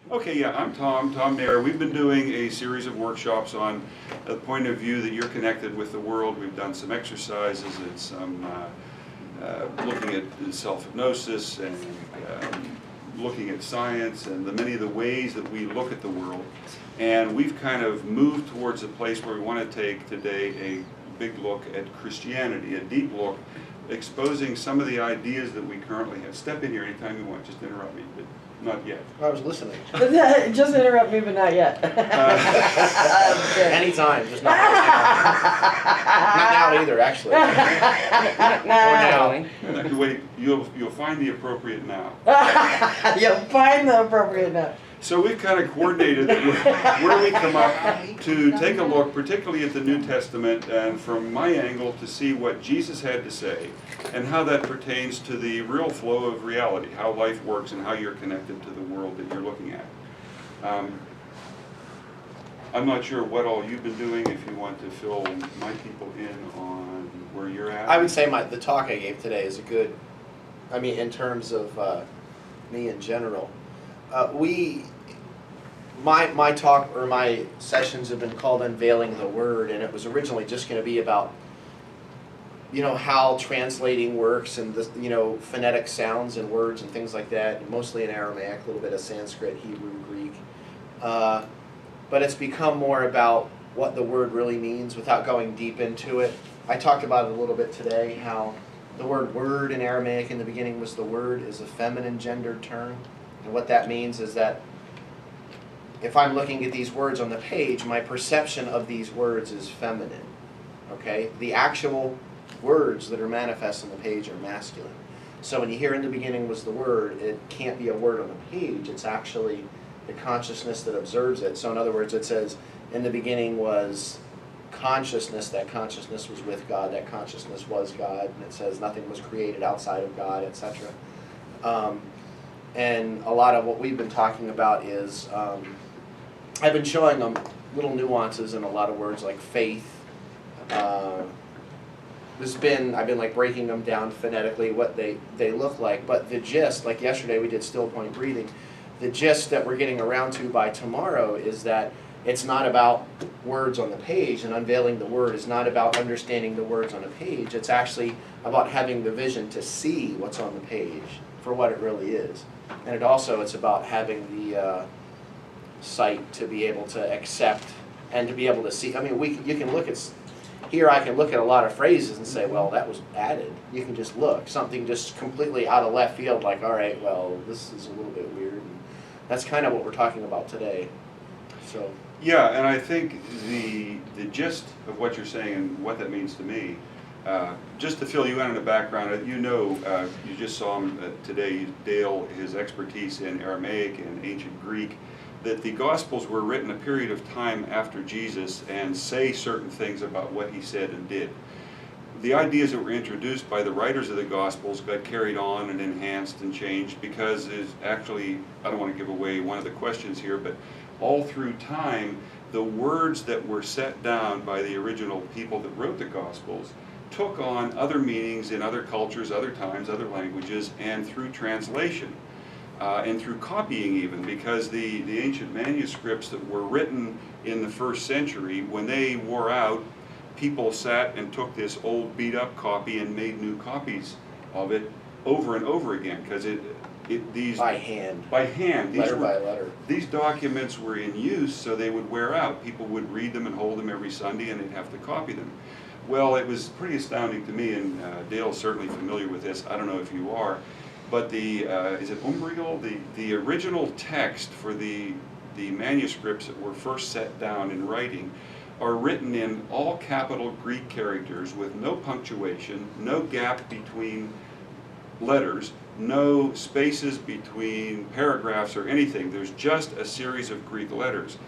Okay, yeah, I'm Tom Nehrer. We've been doing a series of workshops on the point of view that you're connected with the world. We've done some exercises and some looking at self-hypnosis and looking at science and many of the ways that we look at the world. And we've kind of moved towards a place where we want to take today a big look at Christianity, a deep look, exposing some of the ideas that we currently have. Step in here anytime you want, just interrupt me, but not yet. I was listening. Just interrupt me, but not yet. Anytime, just not right now. Not now either, actually. Or now. Wait, you'll find the appropriate now. You'll find the appropriate now. So we've kind of coordinated where we come up to take a look, particularly at the New Testament, and from my angle to see what Jesus had to say and how that pertains to the real flow of reality, how life works and how you're connected to the world that you're looking at. I'm not sure what all you've been doing, if you want to fill my people in on where you're at. I would say the talk I gave today is a good, in terms of me in general. My talk or my sessions have been called Unveiling the Word, and it was originally just going to be about, how translating works and the, phonetic sounds and words and things like that, mostly in Aramaic, a little bit of Sanskrit, Hebrew, Greek. But it's become more about what the word really means without going deep into it. I talked about it a little bit today, how the word in Aramaic in the beginning was the word is a feminine gendered term. And what that means is that if I'm looking at these words on the page, my perception of these words is feminine. Okay? The actual words that are manifest on the page are masculine. So when you hear in the beginning was the word, it can't be a word on the page. It's actually the consciousness that observes it. So in other words, it says, in the beginning was consciousness, that consciousness was with God, that consciousness was God, and it says nothing was created outside of God, etc. And a lot of what we've been talking about is, I've been showing them little nuances in a lot of words like faith. I've been like breaking them down phonetically, what they look like, but the gist, like yesterday we did still point breathing, the gist that we're getting around to by tomorrow is that it's not about words on the page, and unveiling the word is not about understanding the words on a page. It's actually about having the vision to see what's on the page for what it really is. And it's about having the sight to be able to accept and to be able to see. You can look at, here I can look at a lot of phrases and say, well, that was added. You can just look, something just completely out of left field, like, all right, well, this is a little bit weird. And that's kind of what we're talking about today. So. Yeah, and I think the gist of what you're saying and what that means to me, just to fill you in on the background, you just saw him today, Dale, his expertise in Aramaic and ancient Greek, that the Gospels were written a period of time after Jesus and say certain things about what he said and did. The ideas that were introduced by the writers of the Gospels got carried on and enhanced and changed because there's actually, I don't want to give away one of the questions here, but all through time, the words that were set down by the original people that wrote the Gospels took on other meanings in other cultures, other times, other languages, and through translation. And through copying even, because the ancient manuscripts that were written in the 1st century, when they wore out, people sat and took this old beat up copy and made new copies of it over and over again, because these by hand. Letter by letter. These documents were in use, so they would wear out. People would read them and hold them every Sunday, and they'd have to copy them. Well, it was pretty astounding to me, and Dale's certainly familiar with this. I don't know if you are. But is it Umbriel? The original text for the manuscripts that were first set down in writing are written in all capital Greek characters with no punctuation, no gap between letters, no spaces between paragraphs or anything. There's just a series of Greek letters.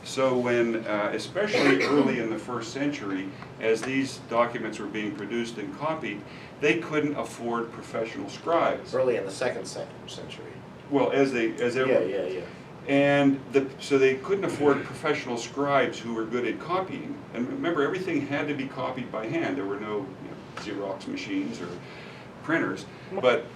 So when, especially early in the 1st century, as these documents were being produced and copied, they couldn't afford professional scribes. Early in the 2nd century. Well, as they Yeah. And so they couldn't afford professional scribes who were good at copying. And remember, everything had to be copied by hand. There were no Xerox machines or printers. But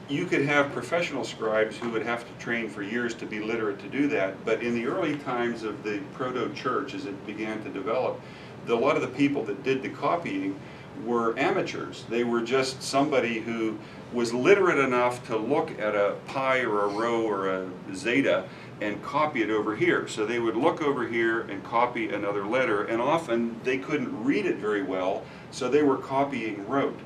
you could have professional scribes who would have to train for years to be literate to do that, but in the early times of the proto-church, as it began to develop, a lot of the people that did the copying were amateurs. They were just somebody who was literate enough to look at a pi or a rho or a zeta and copy it over here. So they would look over here and copy another letter, and often they couldn't read it very well, so they were copying rote.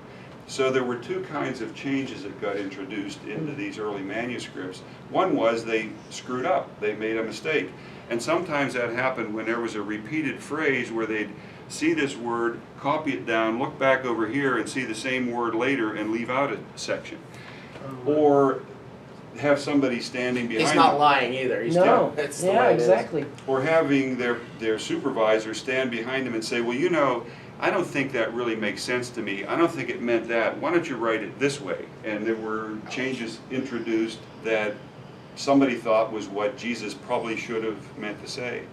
So there were two kinds of changes that got introduced into these early manuscripts. One was they screwed up, they made a mistake. And sometimes that happened when there was a repeated phrase where they'd see this word, copy it down, look back over here and see the same word later and leave out a section. Or have somebody standing behind He's not them. lying either. He's No. it's the Yeah, way it is. exactly. Or having their supervisor stand behind them and say, well, you know, I don't think that really makes sense to me. I don't think it meant that. Why don't you write it this way? And there were changes introduced that somebody thought was what Jesus probably should have meant to say.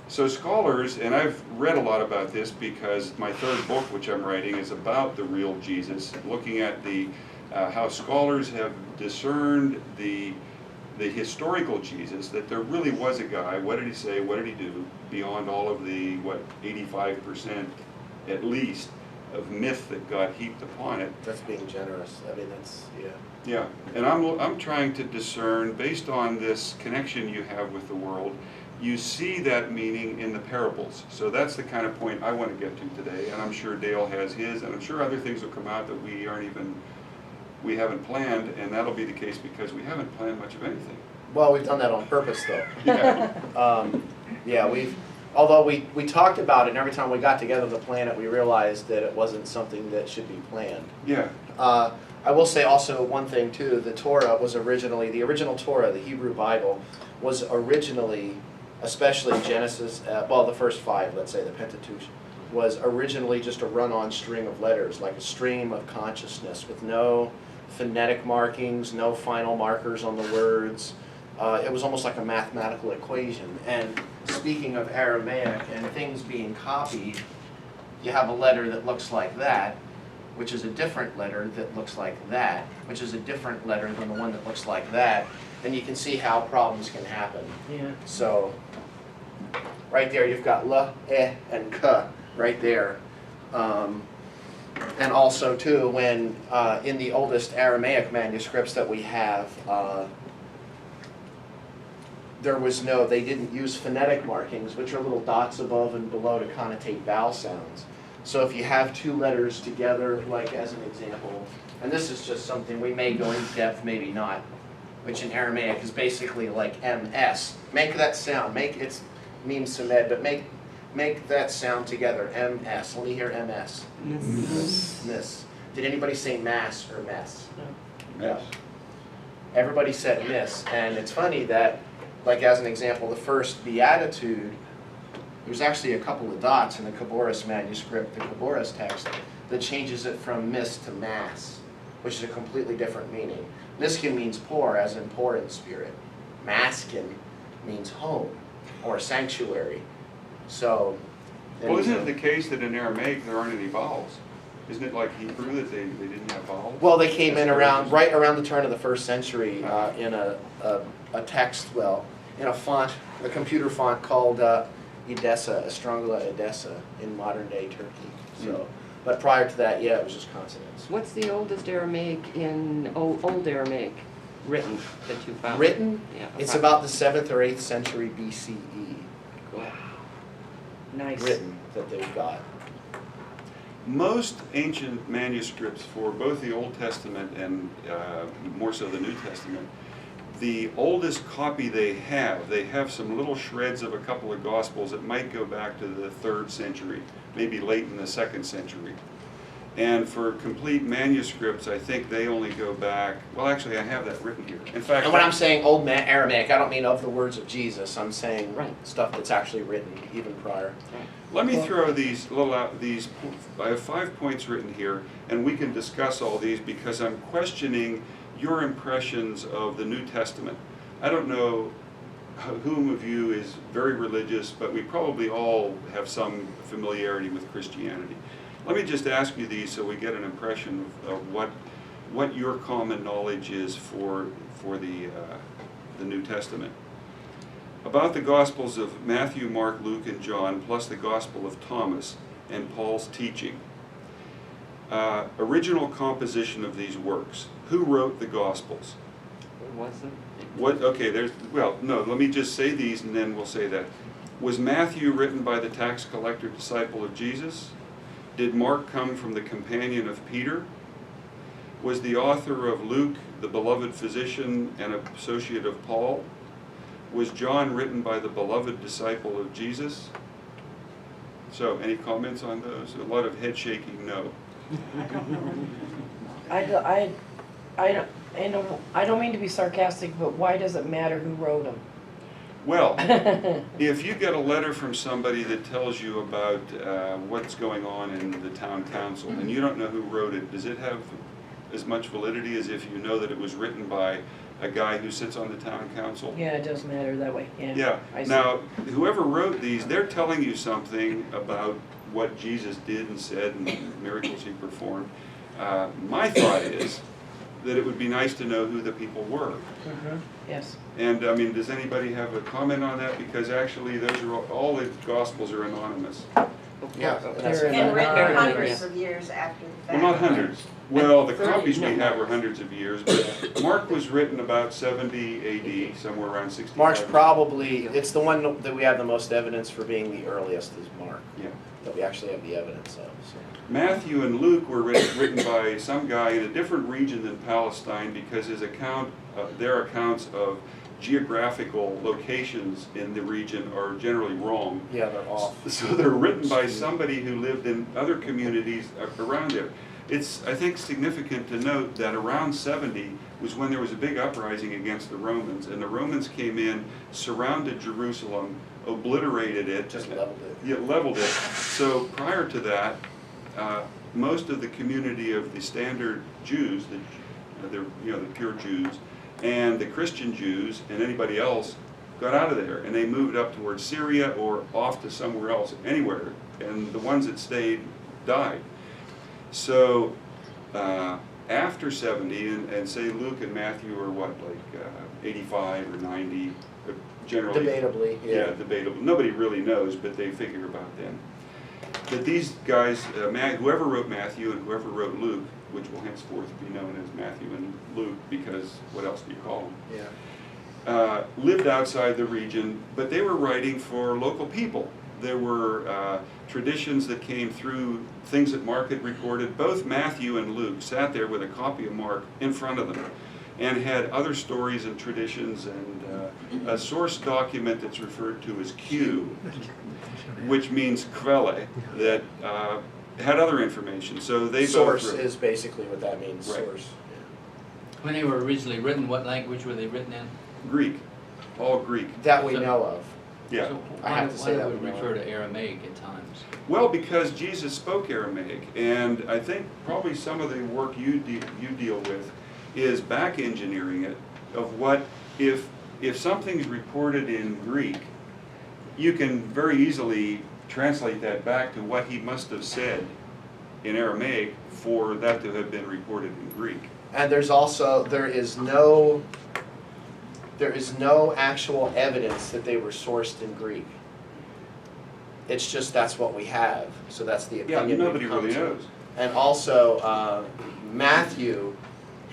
So scholars, and I've read a lot about this because my third book, which I'm writing, is about the real Jesus, looking at the how scholars have discerned the historical Jesus, that there really was a guy. What did he say? What did he do? Beyond all of the, 85% at least of myth that got heaped upon it. That's being generous. I mean, that's, yeah. Yeah, and I'm trying to discern, based on this connection you have with the world, you see that meaning in the parables. So that's the kind of point I want to get to today, and I'm sure Dale has his, and I'm sure other things will come out that we haven't planned, and that'll be the case because we haven't planned much of anything. Well, we've done that on purpose, though. Yeah. Yeah, although we talked about it, and every time we got together to plan it, we realized that it wasn't something that should be planned. Yeah. I will say also one thing too, the original Torah, the Hebrew Bible, was originally, especially Genesis, the first 5, let's say, the Pentateuch, was originally just a run-on string of letters, like a stream of consciousness with no phonetic markings, no final markers on the words. It was almost like a mathematical equation. And speaking of Aramaic and things being copied, you have a letter that looks like that, which is a different letter that looks like that, which is a different letter than the one that looks like that, then you can see how problems can happen. Yeah. So, right there you've got la, and ka, right there. And also too, when in the oldest Aramaic manuscripts that we have, they didn't use phonetic markings, which are little dots above and below to connotate vowel sounds. So if you have two letters together, like as an example, and this is just something we may go into depth, maybe not, which in Aramaic is basically like MS. Make that sound. It means samed, but make that sound together. MS. Let me hear MS. Miss. Did anybody say mass or mess? Yes. Everybody said miss, and it's funny that, like as an example, the first beatitude, there's actually a couple of dots in the Khaboris manuscript, the Khaboris text, that changes it from miss to mass, which is a completely different meaning. Miskin means poor, as in poor in spirit. Maskin means home or sanctuary. So, Well, isn't it the case that in Aramaic there aren't any vowels? Isn't it like Hebrew that they didn't have vowels? well, they came in right around the turn of the 1st century in a text, in a font, a computer font called Edessa, Estrangula Edessa, in modern day Turkey. So, but prior to that, yeah, it was just consonants. What's the oldest Aramaic in Old Aramaic written that you found? Written? Yeah. It's about the 7th or 8th century BCE. Cool. Nice. Written that they've got. Most ancient manuscripts for both the Old Testament and more so the New Testament, the oldest copy they have some little shreds of a couple of Gospels that might go back to the 3rd century, maybe late in the 2nd century. And for complete manuscripts, I think they only go back, well, actually, I have that written here. In fact, And when I'm saying Old Aramaic, I don't mean of the words of Jesus. I'm saying Right. stuff that's actually written even prior. let me throw these I have 5 points written here, and we can discuss all these because I'm questioning your impressions of the New Testament. I don't know whom of you is very religious, but we probably all have some familiarity with Christianity. Let me just ask you these so we get an impression of what what your common knowledge is for the New Testament. About the Gospels of Matthew, Mark, Luke, and John, plus the Gospel of Thomas and Paul's teaching. Original composition of these works. Who wrote the Gospels? Wasn't? What? Okay, no, let me just say these and then we'll say that. Was Matthew written by the tax collector disciple of Jesus? Did Mark come from the companion of Peter? Was the author of Luke the beloved physician and associate of Paul? Was John written by the beloved disciple of Jesus? So, any comments on those? A lot of head shaking, no. I don't mean to be sarcastic, but why does it matter who wrote them? Well, if you get a letter from somebody that tells you about what's going on in the town council and you don't know who wrote it, does it have as much validity as if you know that it was written by a guy who sits on the town council? Yeah, it does matter that way, yeah. Yeah. I see. Now, whoever wrote these, they're telling you something about what Jesus did and said and the miracles he performed. My thought is that it would be nice to know who the people were. Yes. And I mean, does anybody have a comment on that? Because actually, those are all the Gospels are anonymous. Yeah. They're And written Yeah. hundreds of years after the Well, fact. not hundreds. Well, the 30, copies we no. have were hundreds of years, but Mark was written about 70 AD, somewhere around 65. Mark's probably, it's the one that we have the most evidence for being the earliest is Mark, Yeah. that we actually have the evidence of. So. Matthew and Luke were written by some guy in a different region than Palestine because their accounts of geographical locations in the region are generally wrong. Yeah, they're off. So they're written by somebody who lived in other communities around there. It's, I think, significant to note that around 70 was when there was a big uprising against the Romans, and the Romans came in, surrounded Jerusalem, obliterated it. Just leveled it. Yeah, leveled it. So prior to that, most of the community of the standard Jews, the pure Jews, and the Christian Jews, and anybody else, got out of there, and they moved up towards Syria or off to somewhere else, anywhere, and the ones that stayed died. So after 70, and say Luke and Matthew are what, like 85 or 90, generally. Debatably, yeah. Yeah, debatable. Nobody really knows, but they figure about them. But these guys, whoever wrote Matthew and whoever wrote Luke, which will henceforth be known as Matthew and Luke, because what else do you call them? Yeah. Lived outside the region, but they were writing for local people. There were traditions that came through, things that Mark had recorded. Both Matthew and Luke sat there with a copy of Mark in front of them and had other stories and traditions and a source document that's referred to as Q, which means quelle, that had other information. So they Source both wrote. is basically what that means, Right. source. When they were originally written, what language were they written in? Greek, all Greek. That we So- know of. Yeah. So I have to say that why would we it know. refer to Aramaic at times? Well, because Jesus spoke Aramaic, and I think probably some of the work you deal with is back engineering it of what if something's reported in Greek, you can very easily translate that back to what he must have said in Aramaic for that to have been reported in Greek. And there's also, there is no actual evidence that they were sourced in Greek. It's just that's what we have, so that's the Yeah, opinion. nobody we've come really to. knows. And also, Matthew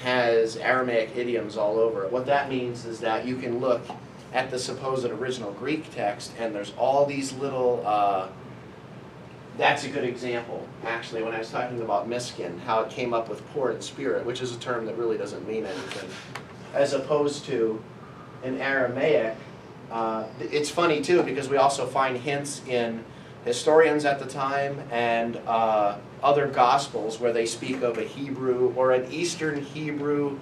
has Aramaic idioms all over it. What that means is that you can look at the supposed original Greek text, and there's all these little, that's a good example, actually, when I was talking about miskin, how it came up with poor in spirit, which is a term that really doesn't mean anything, as opposed to in Aramaic. It's funny too, because we also find hints in historians at the time and other Gospels where they speak of a Hebrew or an Eastern Hebrew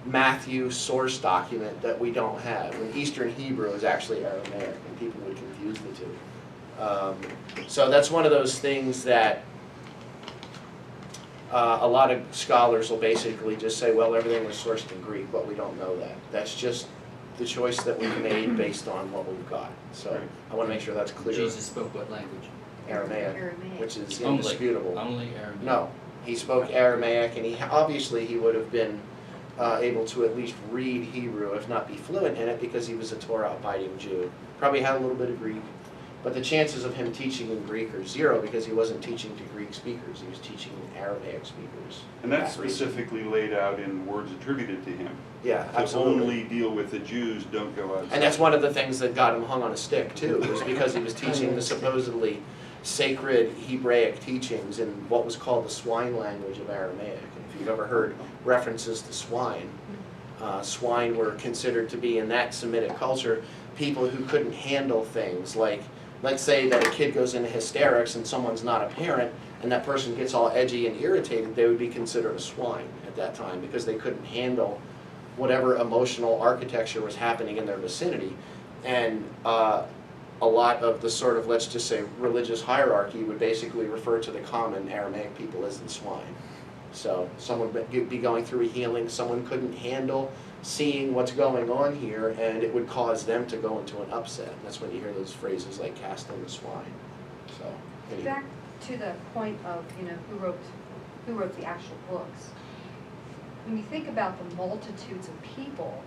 Matthew source document that we don't have. And Eastern Hebrew is actually Aramaic, and people would confuse the two. So that's one of those things that a lot of scholars will basically just say, well, everything was sourced in Greek, but we don't know that. That's just the choice that we've made based on what we've got. So I want to make sure that's clear. Jesus spoke what language? Aramaic, Aramaic. which is Only. indisputable. Only Aramaic. No, He spoke Aramaic, and obviously he would have been able to at least read Hebrew, if not be fluent in it, because he was a Torah-abiding Jew. Probably had a little bit of Greek, but the chances of him teaching in Greek are zero because he wasn't teaching to Greek speakers. He was teaching Aramaic speakers. And that's That region. specifically laid out in words attributed to him. Yeah, To absolutely. only deal with the Jews, don't go outside. And that's one of the things that got him hung on a stick too, was because he was teaching the supposedly sacred Hebraic teachings in what was called the swine language of Aramaic. And if you've ever heard references to swine, swine were considered to be, in that Semitic culture, people who couldn't handle things. Like, let's say that a kid goes into hysterics and someone's not a parent, and that person gets all edgy and irritated, they would be considered a swine at that time because they couldn't handle whatever emotional architecture was happening in their vicinity. And a lot of the sort of, let's just say, religious hierarchy would basically refer to the common Aramaic people as the swine. So someone would be going through a healing, someone couldn't handle seeing what's going on here, and it would cause them to go into an upset. And that's when you hear those phrases like casting the swine. So anyway. Back to the point of, who wrote the actual books. When you think about the multitudes of people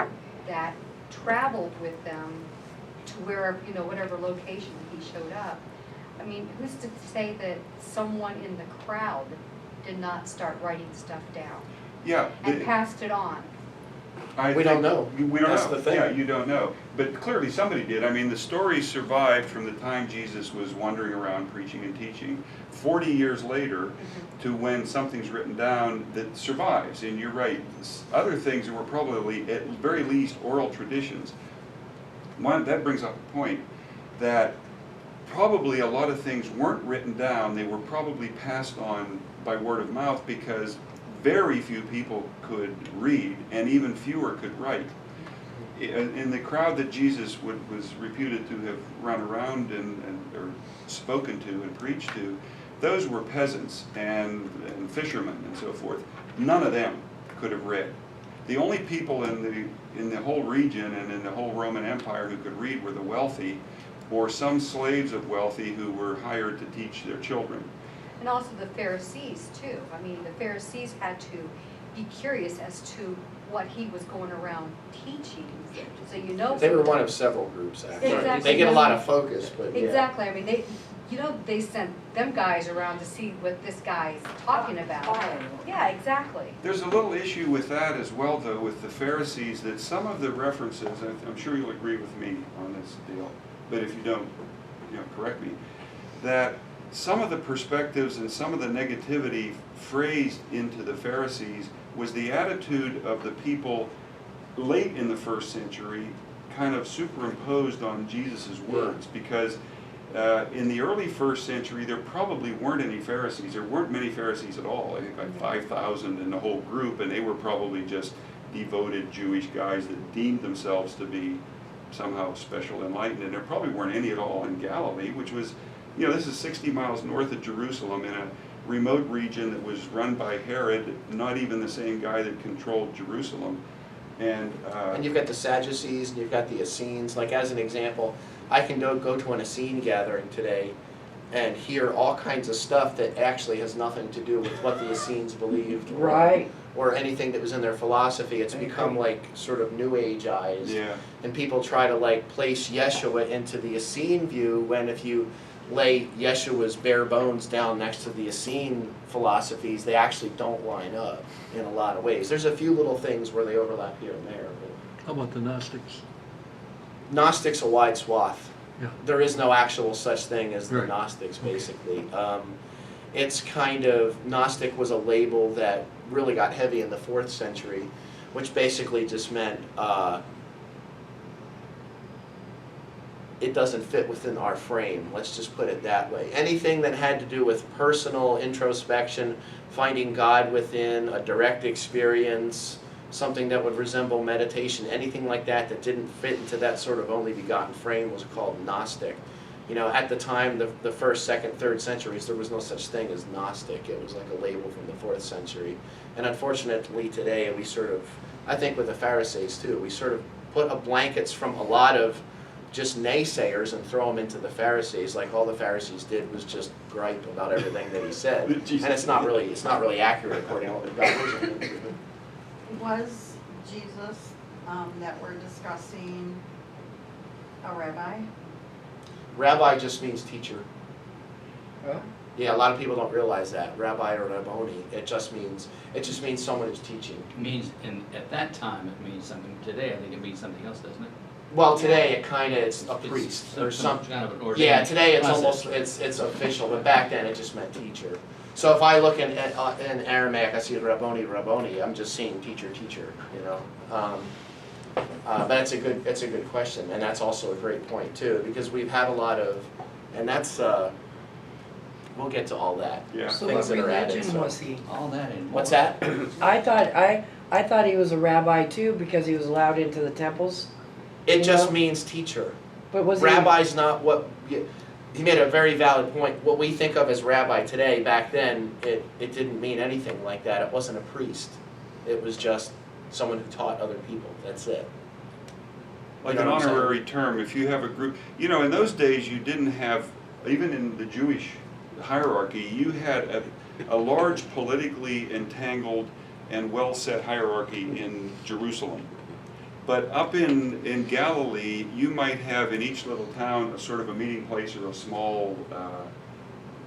that traveled with them to where, whatever location he showed up, I mean, who's to say that someone in the crowd did not start writing stuff down Yeah. and passed it on? We don't know. We don't That's know. the thing. Yeah, you don't know. But clearly somebody did. I mean, the story survived from the time Jesus was wandering around preaching and teaching, 40 years later, to when something's written down that survives. And you're right, other things were probably, at very least, oral traditions. That brings up a point that probably a lot of things weren't written down. They were probably passed on by word of mouth because very few people could read, and even fewer could write. In the crowd that Jesus was reputed to have run around or spoken to and preached to, those were peasants and fishermen and so forth. None of them could have read. The only people in the whole region and in the whole Roman Empire who could read were the wealthy, or some slaves of wealthy who were hired to teach their children. And also the Pharisees too. I mean, the Pharisees had to be curious as to what he was going around teaching. So They were one of several groups, actually. Exactly. They get a lot of focus, but yeah. Exactly. I mean, they sent them guys around to see what this guy's talking about. Yeah, exactly. There's a little issue with that as well, though, with the Pharisees, that some of the references, I'm sure you'll agree with me on this deal, but if you don't, correct me, that some of the perspectives and some of the negativity phrased into the Pharisees was the attitude of the people late in the first century, kind of superimposed on Jesus' words, because in the early first century, there probably weren't any Pharisees. There weren't many Pharisees at all. I think like 5,000 in the whole group, and they were probably just devoted Jewish guys that deemed themselves to be somehow special enlightened, and there probably weren't any at all in Galilee, which was, this is 60 miles north of Jerusalem in a remote region that was run by Herod, not even the same guy that controlled Jerusalem. And you've got the Sadducees and you've got the Essenes. Like, as an example, I can go to an Essene gathering today and hear all kinds of stuff that actually has nothing to do with what the Essenes believed, Right. or anything that was in their philosophy. It's become like sort of New Age-ized. yeah, And people try to like place Yeshua into the Essene view, when if you lay Yeshua's bare bones down next to the Essene philosophies, they actually don't line up in a lot of ways. There's a few little things where they overlap here and there. But How about the Gnostics? Gnostic's a wide swath. Yeah. There is no actual such thing as the Right. Gnostics, basically. It's kind of, Gnostic was a label that really got heavy in the 4th century, which basically just meant it doesn't fit within our frame, let's just put it that way. Anything that had to do with personal introspection, finding God within, a direct experience, something that would resemble meditation, anything like that that didn't fit into that sort of only begotten frame was called Gnostic. At the time, the 1st, 2nd, 3rd centuries, there was no such thing as Gnostic. It was like a label from the 4th century. And unfortunately today, we sort of, I think with the Pharisees too, we sort of put blankets from a lot of just naysayers and throw them into the Pharisees, like all the Pharisees did was just gripe about everything that he said. And it's not really accurate according to what we've got. Was Jesus that we're discussing a rabbi? Rabbi just means teacher. Oh. Yeah, a lot of people don't realize that. Rabbi or Rabboni, it just means someone who's teaching. It means, at that time, it means something. Today, I think it means something else, doesn't it? Well, today it kind of it's a priest or some some. kind of an ordained Yeah, today it's process. almost it's official, but back then it just meant teacher. So if I look in Aramaic, I see Rabboni. I'm just seeing teacher, you know. But it's a good question, and that's also a great point too, because we've had a lot of, and that's we'll get to all that. Yeah. So Things what that are added, religion so- was he? All that and more. What's that? I thought he was a rabbi too because he was allowed into the temples. It You just know? means teacher. But was Rabbi's not what. He made a very valid point. What we think of as rabbi today, back then, it didn't mean anything like that. It wasn't a priest. It was just someone who taught other people. That's it. Like You an know what I'm saying? honorary term, if you have a group, you know, in those days you didn't have, even in the Jewish hierarchy, you had a large politically entangled and well-set hierarchy in Jerusalem. But up in Galilee, you might have in each little town a sort of a meeting place or a small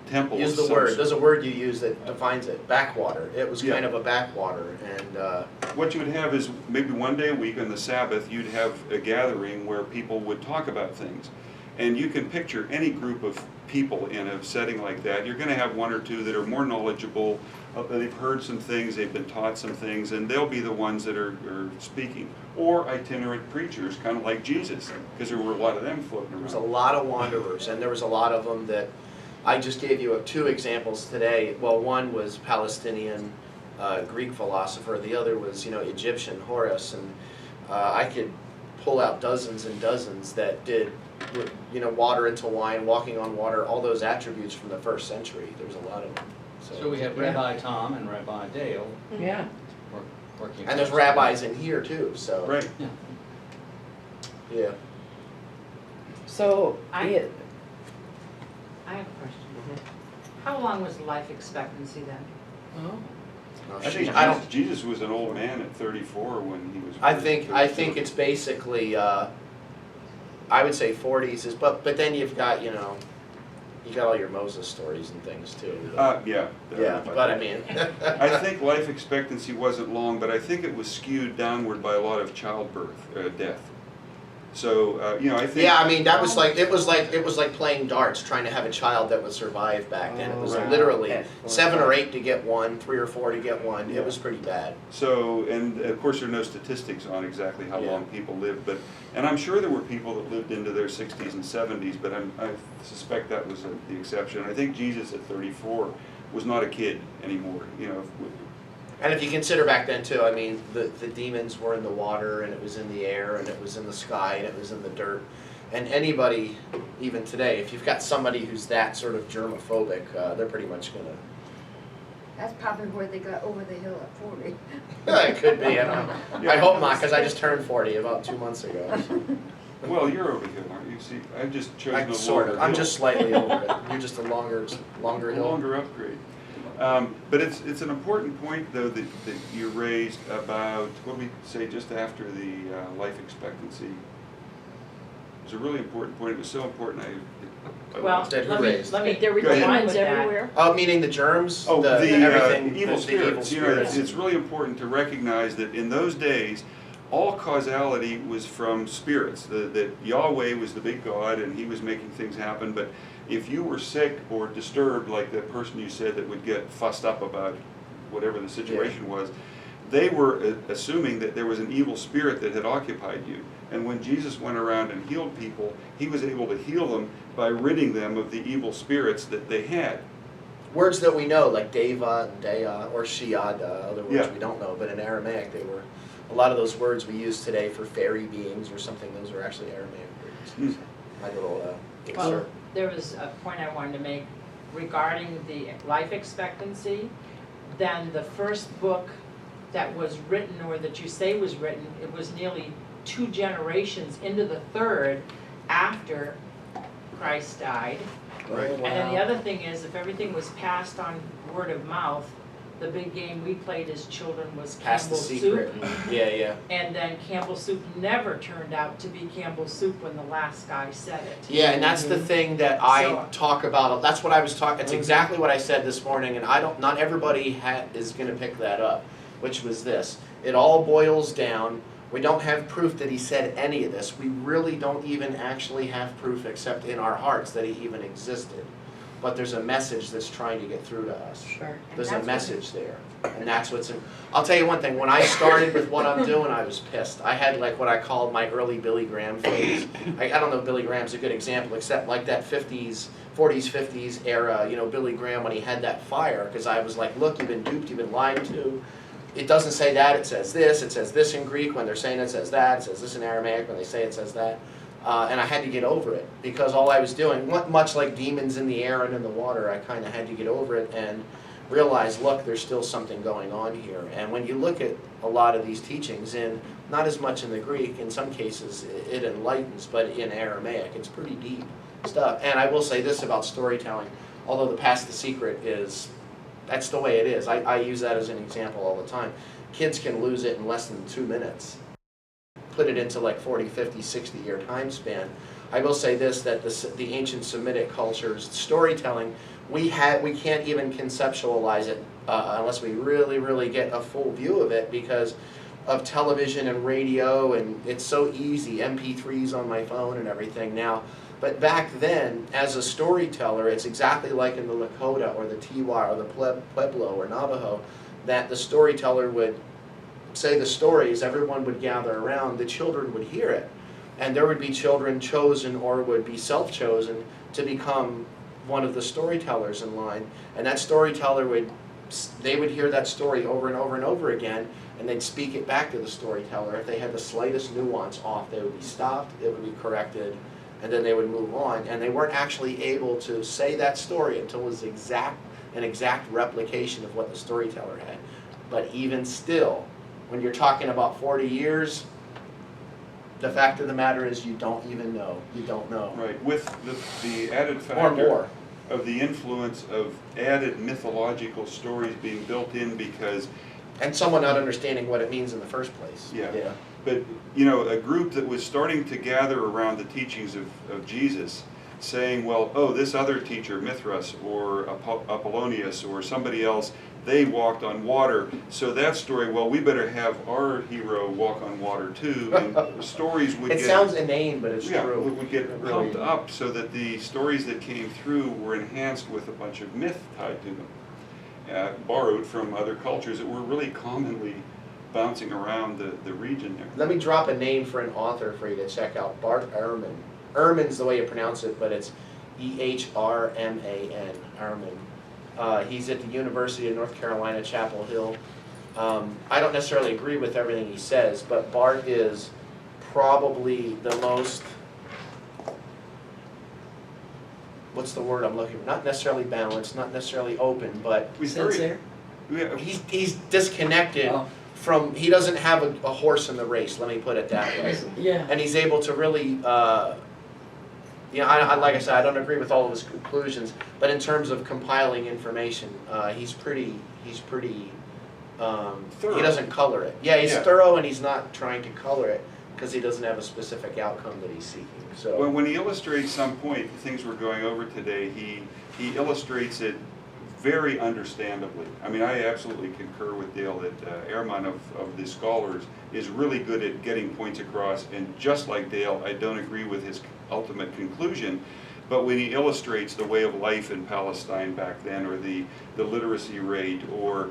temple. Use of the some word. sort. There's a word you use that defines it. Backwater. It was Yeah. kind of a backwater, and What you would have is maybe one day a week on the Sabbath, you'd have a gathering where people would talk about things. And you can picture any group of people in a setting like that. You're going to have one or two that are more knowledgeable. They've heard some things, they've been taught some things, and they'll be the ones that are speaking. Or itinerant preachers, kind of like Jesus, because there were a lot of them floating there was a around. lot of wanderers, and there was a lot of them that I just gave you two examples today. Well, one was Palestinian Greek philosopher. The other was, Egyptian Horus, and I could pull out dozens and dozens that did, water into wine, walking on water, all those attributes from the first century. There's a lot of them. So we have Yeah. Rabbi Tom and Rabbi Dale Yeah. working. And there's rabbis in here too. So Right. Yeah. yeah. So I it, have a question. How long was life expectancy then? oh, No, I think I don't. Jesus was an old man at 34 when he was. I think it's basically. I would say 40s is, but then you've got you got all your Moses stories and things too. Yeah. Yeah, but I mean. I think life expectancy wasn't long, but I think it was skewed downward by a lot of childbirth, death. So I think. Yeah, I mean it was like playing darts, trying to have a child that would survive back then. It was Right. literally Okay. 7 or 8 to get one, 3 or 4 to get one. Yeah. It was pretty bad. So, and of course there are no statistics on exactly how Yeah. long people lived, and I'm sure there were people that lived into their 60s and 70s, but I suspect that was the exception. I think Jesus at 34 was not a kid anymore. And if you consider back then too, I mean, the demons were in the water, and it was in the air, and it was in the sky, and it was in the dirt. And anybody, even today, if you've got somebody who's that sort of germophobic, they're pretty much gonna. That's probably where they got over the hill at 40. It could be. I don't know. Yeah. I hope not, because I just turned 40 about 2 months ago. Well, you're over here, aren't you? See, I've just chosen I a sort longer of. I'm hill. just slightly over it. You're just a longer A hill. longer upgrade. But it's an important point, though, that you raised about, what we say just after the life expectancy. It was a really important point. It was so important. Well, That who let me, raised? let me there were Go ahead. define demons with that. everywhere. Oh, meaning the germs, Oh, the everything, evil the spirits. evil spirits. It's really important to recognize that in those days, all causality was from spirits. That Yahweh was the big God, and He was making things happen. But if you were sick or disturbed, like that person you said that would get fussed up about whatever the situation was, they were assuming that there was an evil spirit that had occupied you. And when Jesus went around and healed people, He was able to heal them by ridding them of the evil spirits that they had. Words that we know, like Deva and Dea, or Shiad, other words Yeah. we don't know, but in Aramaic they were, a lot of those words we use today for fairy beings or something, those are actually Aramaic words. My little Well, insert. there was a point I wanted to make regarding the life expectancy. Then the first book that was written, or that you say was written, it was nearly 2 generations into the third after Christ died. Right. And then the other thing is, if everything was passed on word of mouth, the big game we played as children was Pass the Campbell's secret. soup. Yeah, yeah. And then Campbell's soup never turned out to be Campbell's soup when the last guy said it. Yeah, and that's the thing that I So- talk about. That's what I was talking. It's exactly what I said this morning, and I don't. Not everybody is going to pick that up, which was this. It all boils down. We don't have proof that he said any of this. We really don't even actually have proof, except in our hearts, that he even existed. But there's a message that's trying to get through to us. Sure. There's a that's what- message there, and that's what's in. I'll tell you one thing, when I started with what I'm doing, I was pissed. I had like what I called my early Billy Graham phase. I don't know if Billy Graham's a good example, except like that 40s, 50s era, you know, Billy Graham when he had that fire, because I was like, look, you've been duped, you've been lied to. It doesn't say that, it says this in Greek, when they're saying it says that, it says this in Aramaic, when they say it says that. And I had to get over it, because all I was doing, much like demons in the air and in the water, I kind of had to get over it and realize, look, there's still something going on here. And when you look at a lot of these teachings, in not as much in the Greek, in some cases it enlightens, but in Aramaic, it's pretty deep stuff. And I will say this about storytelling, although the Pass the Secret is, that's the way it is. I use that as an example all the time. Kids can lose it in less than 2 minutes. Put it into like 40, 50, 60-year time span. I will say this, that the ancient Semitic cultures, storytelling, we can't even conceptualize it unless we really, really get a full view of it, because of television and radio, and it's so easy, MP3s on my phone and everything now. But back then, as a storyteller, it's exactly like in the Lakota or the Tiwa or the Pueblo or Navajo, that the storyteller would say the stories, everyone would gather around, the children would hear it. And there would be children chosen or would be self-chosen to become one of the storytellers in line. And that storyteller they would hear that story over and over and over again, and they'd speak it back to the storyteller. If they had the slightest nuance off, they would be stopped, it would be corrected, and then they would move on. And they weren't actually able to say that story until it was an exact replication of what the storyteller had. But even still, when you're talking about 40 years, the fact of the matter is you don't even know. You don't know. Right, with the added Or factor more. of the influence of added mythological stories being built in, because, And someone not understanding what it means in the first place. Yeah. but, you know, a group that was starting to gather around the teachings of Jesus, saying, well, oh, this other teacher, Mithras or Apollonius or somebody else, they walked on water, so that story, well, we better have our hero walk on water too, and stories would It get... sounds inane, but it's true. would get It really pumped up so that the stories that came through were enhanced with a bunch of myth tied to them, borrowed from other cultures that were really commonly bouncing around the region there. Let me drop a name for an author for you to check out, Bart Ehrman. Ehrman's the way you pronounce it, but it's E-H-R-M-A-N, Ehrman. He's at the University of North Carolina, Chapel Hill. I don't necessarily agree with everything he says, but Bart is probably the most, what's the word I'm looking for? Not necessarily balanced, not necessarily open, but He's very- Sincere? yeah, he's disconnected Oh. from, he doesn't have a horse in the race, let me put it that way. Yeah. And he's able to really, I like I said, I don't agree with all of his conclusions, but in terms of compiling information, he's pretty, he Thorough. doesn't color it. Yeah, he's Yeah. thorough, and he's not trying to color it because he doesn't have a specific outcome that he's seeking. So when he illustrates some point, the things we're going over today, he illustrates it very understandably. I mean, I absolutely concur with Dale that Ehrman of the scholars is really good at getting points across, and just like Dale, I don't agree with his ultimate conclusion, but when he illustrates the way of life in Palestine back then, or the literacy rate, or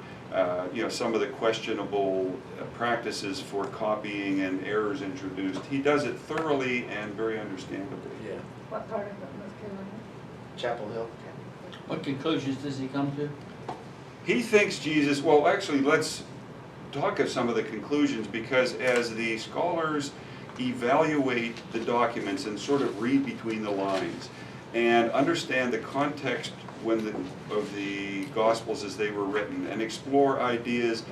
some of the questionable practices for copying and errors introduced, he does it thoroughly and very understandably. yeah, What part of North Carolina? Chapel Hill. What conclusions does he come to? He thinks Jesus, well, actually, let's talk of some of the conclusions, because as the scholars evaluate the documents and sort of read between the lines and understand the context of the Gospels as they were written, and explore ideas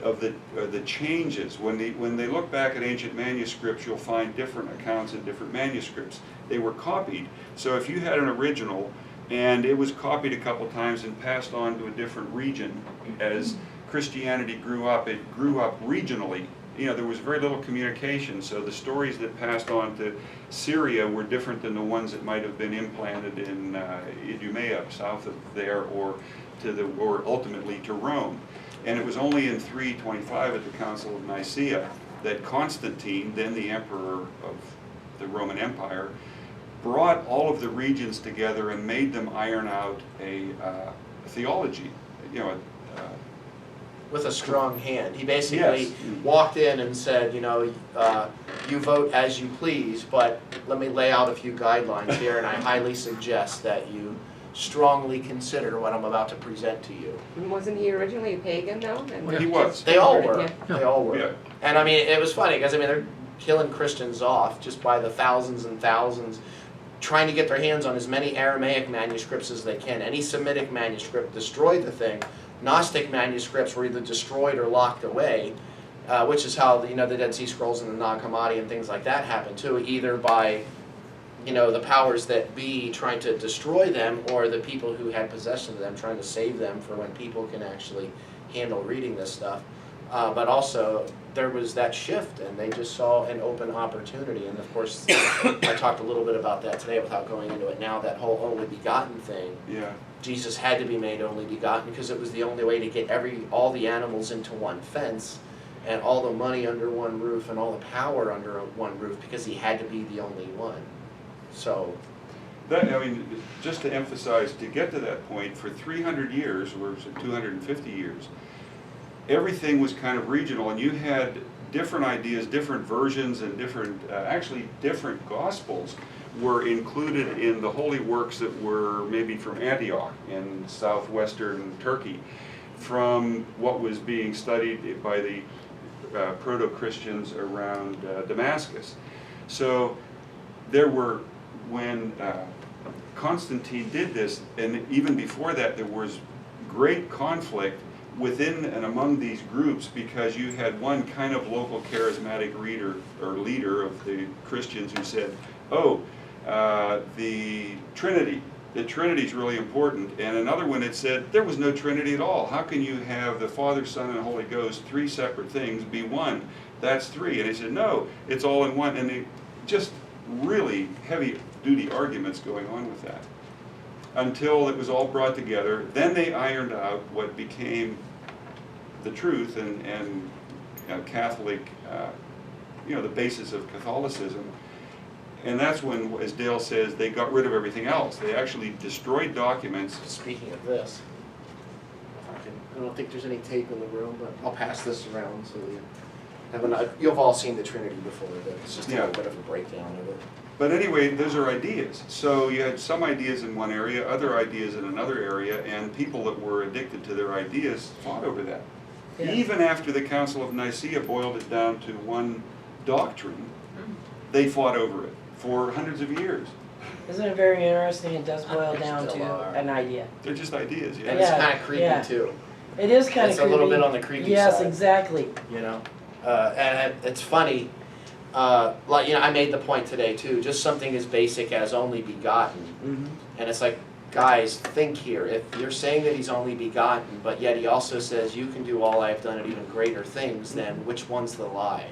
the changes. When they look back at ancient manuscripts, you'll find different accounts in different manuscripts. They were copied. So if you had an original and it was copied a couple times and passed on to a different region, as Christianity grew up, it grew up regionally. You know, there was very little communication, so the stories that passed on to Syria were different than the ones that might have been implanted in Idumea, south of there, or ultimately to Rome. And it was only in 325 at the Council of Nicaea that Constantine, then the emperor of the Roman Empire, brought all of the regions together and made them iron out a theology, you know, With a strong hand. He basically Yes. walked in and said, you know, you vote as you please, but let me lay out a few guidelines here, and I highly suggest that you strongly consider what I'm about to present to you. Wasn't he originally a pagan though? And He was. They all converted, were. They all were. Yeah. And I mean, it was funny because I mean, they're killing Christians off just by the thousands and thousands, trying to get their hands on as many Aramaic manuscripts as they can. Any Semitic manuscript, destroy the thing. Gnostic manuscripts were either destroyed or locked away, which is how the Dead Sea Scrolls and the Nag Hammadi and things like that happened too, either by the powers that be trying to destroy them, or the people who had possession of them trying to save them for when people can actually handle reading this stuff. But also, there was that shift, and they just saw an open opportunity. And of course, I talked a little bit about that today without going into it now, that whole only begotten thing. Yeah. Jesus had to be made only begotten because it was the only way to get all the animals into one fence, and all the money under one roof, and all the power under one roof, because he had to be the only one. So, just to emphasize, to get to that point, for 300 years, or 250 years, everything was kind of regional, and you had different ideas, different versions, and different gospels were included in the holy works that were maybe from Antioch in southwestern Turkey, from what was being studied by the proto-Christians around Damascus. So there were, when Constantine did this, and even before that, there was great conflict within and among these groups, because you had one kind of local charismatic leader of the Christians who said, the Trinity is really important, and another one had said there was no Trinity at all. How can you have the Father, Son, and Holy Ghost, three separate things, be one? That's three. And he said, no, it's all in one. And they just really heavy-duty arguments going on with that, until it was all brought together. Then they ironed out what became the truth and Catholic, the basis of Catholicism. And that's when, as Dale says, they got rid of everything else. They actually destroyed documents. speaking of this, I don't think there's any tape in the room, but I'll pass this around so you have you've all seen the Trinity before, but it's just a little bit of a breakdown of it. But anyway, those are ideas. So you had some ideas in one area, other ideas in another area, and people that were addicted to their ideas fought over that. Yeah. Even after the Council of Nicaea boiled it down to one doctrine, they fought over it for hundreds of years. Isn't it very interesting? It does boil down Still to are. an idea. They're just ideas, And yeah. it's Yeah, kind of creepy yeah. too, It is kind of It's creepy. a little bit on the creepy Yes, side. exactly. And it's funny, I made the point today too, just something as basic as only begotten. Mm-hmm. And it's like, guys, think here. If you're saying that he's only begotten, but yet he also says you can do all I've done and even greater things, then which one's the lie?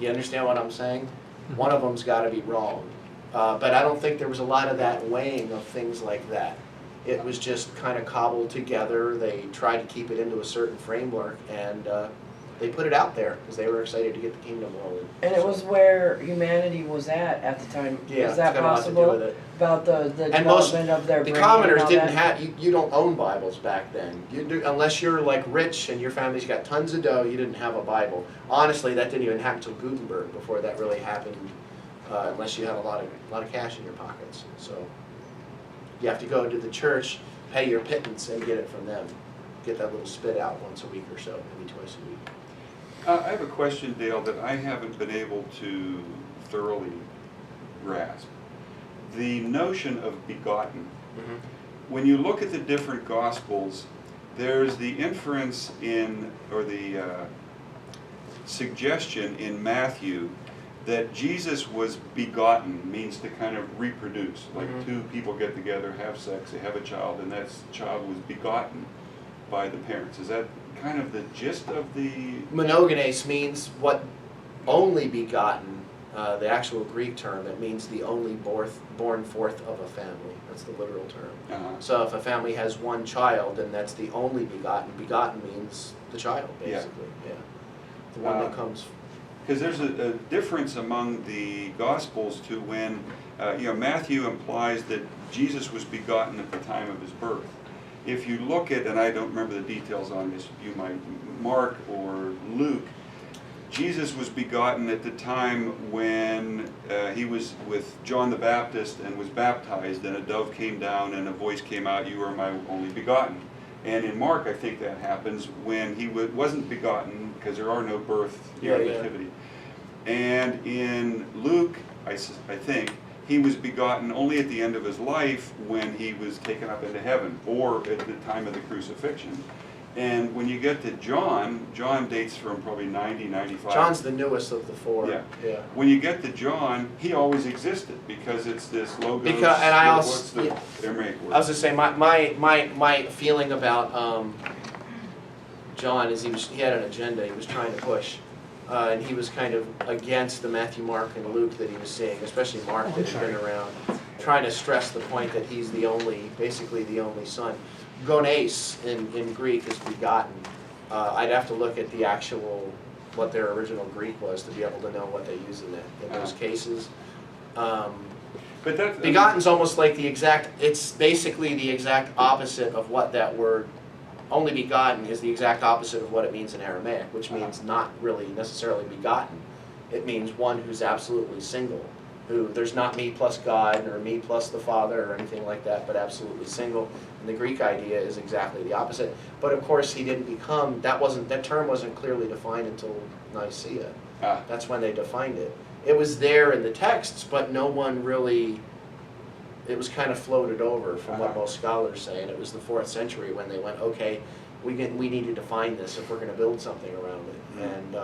You understand what I'm saying? One of them's got to be wrong. But I don't think there was a lot of that weighing of things like that. It was just kind of cobbled together. They tried to keep it into a certain framework, and they put it out there because they were excited to get the kingdom rolling. And it was where humanity was at the time. Yeah, Is that it's got a lot to do possible? with it. About the And most- development of their The brain commoners and all didn't that? have, you don't own Bibles back then. You do, unless you're like rich and your family's got tons of dough, you didn't have a Bible. Honestly, that didn't even happen until Gutenberg before that really happened, unless you had a lot of cash in your pockets. So you have to go to the church, pay your pittance, and get it from them. Get that little spit out once a week or so, maybe twice a week. I have a question, Dale, that I haven't been able to thoroughly grasp. The notion of begotten. When you look at the different Gospels, there's the inference in, or the suggestion in Matthew that Jesus was begotten, means to kind of reproduce. Like two people get together, have sex, they have a child, and that child was begotten by the parents. Is that kind of the gist of the... Monogenes means what only begotten, the actual Greek term, it means the only born forth of a family. That's the literal term. So if a family has one child, then that's the only begotten. Begotten means the child, basically. Yeah. The one that comes. Because there's a difference among the Gospels to when, Matthew implies that Jesus was begotten at the time of his birth. If you look at, and I don't remember the details on this, you might, Mark or Luke, Jesus was begotten at the time when he was with John the Baptist and was baptized, and a dove came down and a voice came out, "You are my only begotten." And in Mark, I think that happens when he wasn't begotten, because there are no birth nativity. And in Luke, I think, he was begotten only at the end of his life when he was taken up into heaven, or at the time of the crucifixion. And when you get to John, John dates from probably 90, 95. John's the newest of the four. Yeah. When you get to John, he always existed, because it's this logos. Because, and I also, what's the Aramaic word? I was just saying, my feeling about John is he had an agenda he was trying to push, and he was kind of against the Matthew, Mark, and Luke that he was seeing, especially Mark that had been around, trying to stress the point that he's basically the only son. Gones in Greek is begotten. I'd have to look at the actual, what their original Greek was to be able to know what they use in those cases. But that, Begotten's almost like it's basically the exact opposite of what that word, only begotten is the exact opposite of what it means in Aramaic, which means not really necessarily begotten. It means one who's absolutely single, who there's not me plus God or me plus the Father or anything like that, but absolutely single. And the Greek idea is exactly the opposite. But of course he didn't become, that term wasn't clearly defined until Nicaea. That's when they defined it. It was there in the texts, but no one really, it was kind of floated over from what most scholars say, and it was the 4th century when they went, okay, we need to define this if we're going to build something around it. And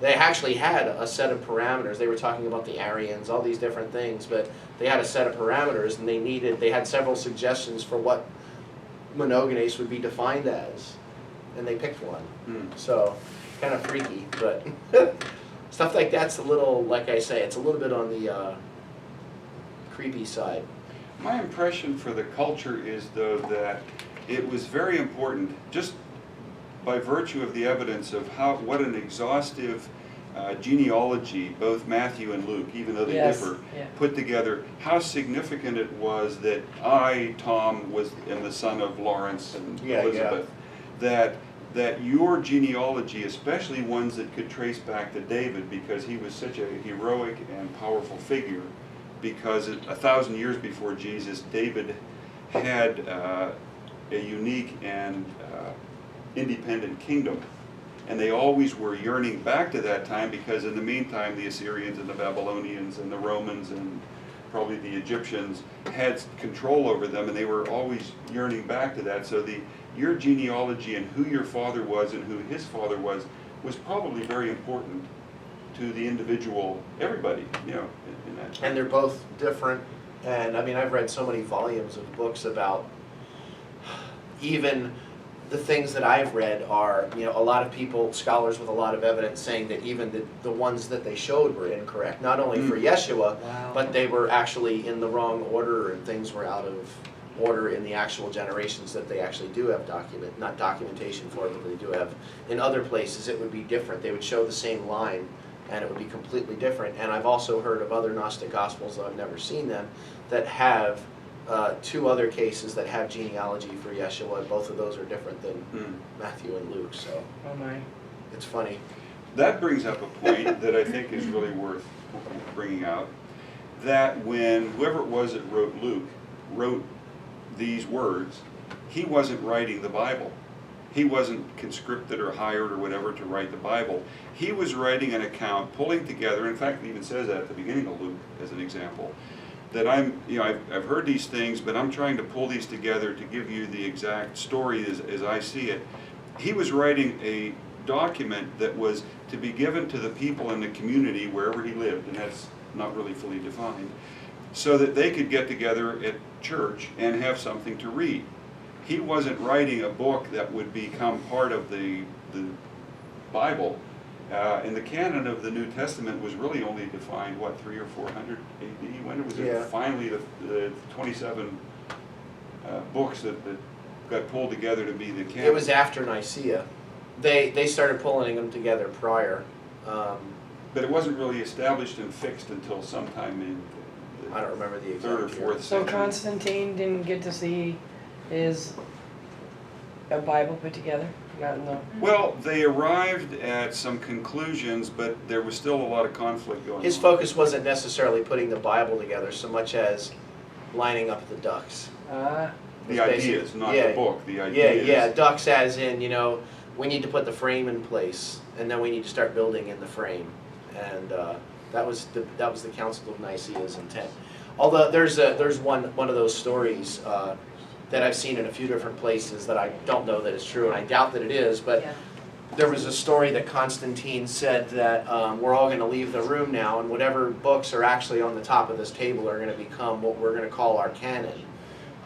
they actually had a set of parameters. They were talking about the Arians, all these different things, but they had a set of parameters, and they had several suggestions for what monogenes would be defined as, and they picked one. So, kind of freaky, but stuff like that's a little, like I say, it's a little bit on the creepy side. my impression for the culture is, though, that it was very important, just by virtue of the evidence of what an exhaustive genealogy both Matthew and Luke, even though they differ, put together, how significant it was that I, Tom, am the son of Lawrence and Elizabeth, that your genealogy, especially ones that could trace back to David, because he was such a heroic and powerful figure, because 1,000 years before Jesus, David had a unique and independent kingdom. And they always were yearning back to that time, because in the meantime the Assyrians and the Babylonians and the Romans and probably the Egyptians had control over them, and they were always yearning back to that. So your genealogy and who your father was and who his father was probably very important to the individual, everybody, in that time. And they're both different. And I mean, I've read so many volumes of books about even the things that I've read are, a lot of people, scholars with a lot of evidence saying that even the ones that they showed were incorrect, not only for Yeshua, but they were actually in the wrong order, and things were out of order in the actual generations that they actually do have not documentation for, but they do have. In other places it would be different. They would show the same line and it would be completely different. And I've also heard of other Gnostic Gospels, though I've never seen them, that have two other cases that have genealogy for Yeshua. Both of those are different than Matthew and Luke, so it's funny. That brings up a point that I think is really worth bringing out, that when whoever it was that wrote Luke wrote these words, he wasn't writing the Bible. He wasn't conscripted or hired or whatever to write the Bible. He was writing an account, pulling together, in fact it even says that at the beginning of Luke as an example, that I've heard these things, but I'm trying to pull these together to give you the exact story as I see it. He was writing a document that was to be given to the people in the community wherever he lived, and that's not really fully defined, so that they could get together at church and have something to read. He wasn't writing a book that would become part of the Bible. And the canon of the New Testament was really only defined, what, 300 or 400 AD? When was it finally the 27 books that got pulled together to be the canon? It was after Nicaea. They started pulling them together prior. But it wasn't really established and fixed until sometime in I don't remember the exact 3rd or 4th So century. Constantine didn't get to see a Bible put together? Not in the... Well, they arrived at some conclusions, but there was still a lot of conflict going on. His focus wasn't necessarily putting the Bible together so much as lining up the ducks. Ah, The ideas, not yeah, the book, the ideas. Yeah, ducks as in, we need to put the frame in place, and then we need to start building in the frame. And that was the Council of Nicaea's intent. Although there's one of those stories that I've seen in a few different places that I don't know that it's true, and I doubt that it is, but Yeah. there was a story that Constantine said that we're all going to leave the room now, and whatever books are actually on the top of this table are going to become what we're going to call our canon,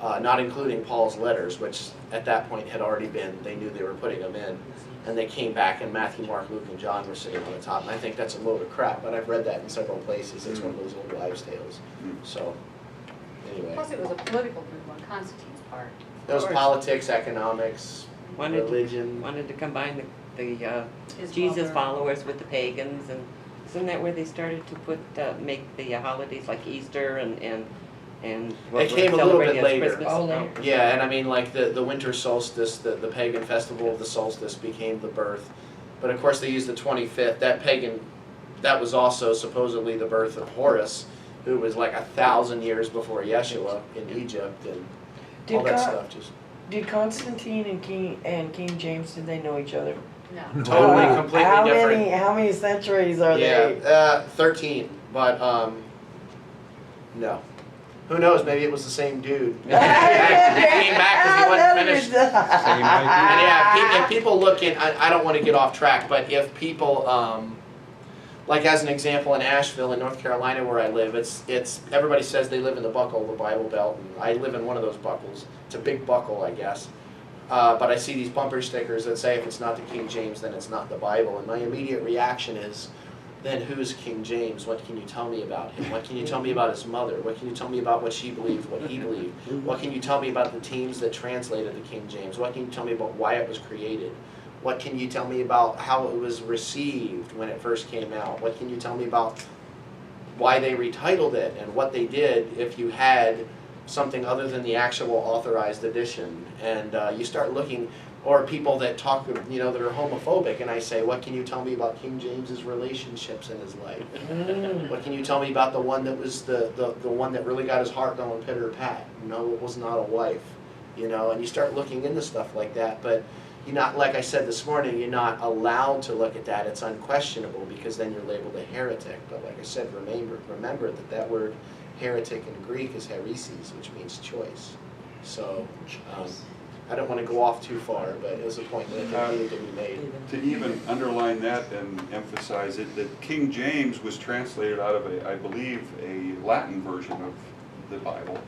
not including Paul's letters, which at that point had already been, they knew they were putting them in, and they came back, and Matthew, Mark, Luke, and John were sitting on the top, and I think that's a load of crap, but I've read that in several places. It's one of those old wives' tales. So, anyway. Plus it was a political move on Constantine's part. There was Of course. politics, economics, religion. Wanted to combine the His Jesus mother. followers with the pagans, and isn't that where they started to make the holidays like Easter and what It we're came a little bit celebrating as later. Christmas? Oh, later. Yeah, and I mean, like the winter solstice, the pagan festival of the solstice became the birth. But of course, they used the 25th. That was also supposedly the birth of Horus, who was like 1,000 years before Yeshua in Egypt, and all that stuff. Just Did Constantine and King James, did they know each other? No. totally, completely how different. How many centuries are they? Yeah, 13, but no. Who knows? Maybe it was the same dude. He came back because he wasn't finished. And yeah, if people look in, I don't want to get off track, but if people, like as an example in Asheville in North Carolina where I live, it's everybody says they live in the buckle, the Bible Belt, and I live in one of those buckles. It's a big buckle, I guess. But I see these bumper stickers that say if it's not the King James, then it's not the Bible. And my immediate reaction is, then who's King James? What can you tell me about him? What can you tell me about his mother? What can you tell me about what she believed, what he believed? What can you tell me about the teams that translated the King James? What can you tell me about why it was created? What can you tell me about how it was received when it first came out? What can you tell me about why they retitled it and what they did if you had something other than the actual authorized edition? And you start looking, or people that talk, that are homophobic, and I say, what can you tell me about King James's relationships in his life? What can you tell me about the one that was the one that really got his heart going pitter-pat? No, it was not a wife, and you start looking into stuff like that, but you're not, like I said this morning, you're not allowed to look at that. It's unquestionable because then you're labeled a heretic. But like I said, remember that word heretic in Greek is heresis, which means choice. So I don't want to go off too far, but it was a point that I think needed to be made. To even underline that and emphasize it, that King James was translated out of I believe, a Latin version of the Bible.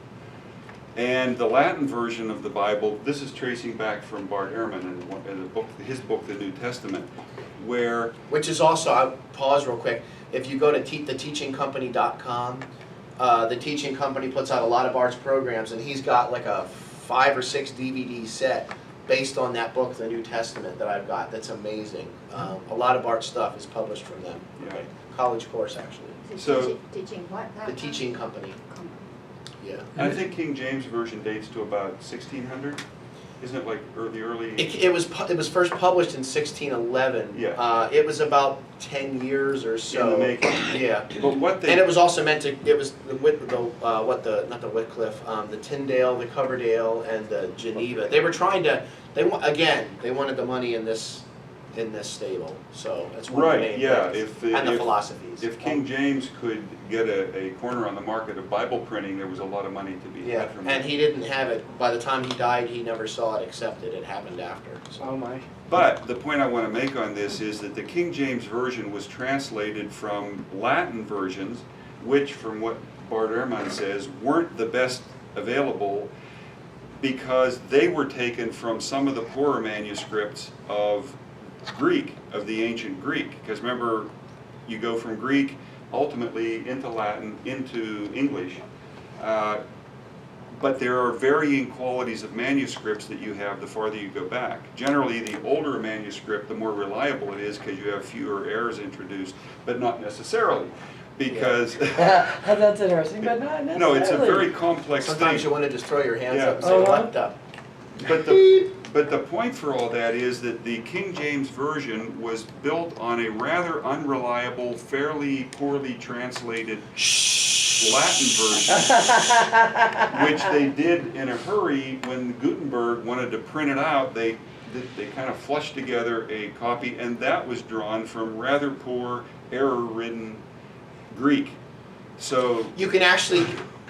And the Latin version of the Bible, this is tracing back from Bart Ehrman in his book, The New Testament, where... Which is also, I'll pause real quick, if you go to theteachingcompany.com, the Teaching Company puts out a lot of Bart's programs, and he's got like a 5 or 6 DVD set based on that book, The New Testament, that I've got. That's amazing. A lot of Bart's stuff is published from them. Yeah. Okay. College course, actually. So- Teaching what? The Teaching Company. Yeah. I think King James Version dates to about 1600. Isn't it like early? It was first published in 1611. Yeah. It was about 10 years or so. In the making. Yeah. But what they... And it was also meant to. It was not the Wycliffe, the Tyndale, the Coverdale, and the Geneva. They were trying to. They wanted the money in this in this stable. So that's one of the Right, main yeah, things. if, And the if, philosophies. if King James could get a corner on the market of Bible printing, there was a lot of money to be Yeah, had from and that. he didn't have it, by the time he died, he never saw it accepted. It happened after. So. Oh my. But the point I want to make on this is that the King James Version was translated from Latin versions, which, from what Bart Ehrman says, weren't the best available because they were taken from some of the poorer manuscripts of Greek, of the ancient Greek. Because remember, you go from Greek ultimately into Latin, into English. But there are varying qualities of manuscripts that you have the farther you go back. Generally, the older a manuscript, the more reliable it is because you have fewer errors introduced, but not necessarily. Because That's interesting, but not necessarily. no, it's a very complex Sometimes thing. you want to just throw your hands Yeah. up and say, "What the?" But the point for all that is that the King James Version was built on a rather unreliable, fairly poorly translated Latin version, which they did in a hurry when Gutenberg wanted to print it out. They kind of flushed together a copy, and that was drawn from rather poor, error-ridden Greek. So You can actually,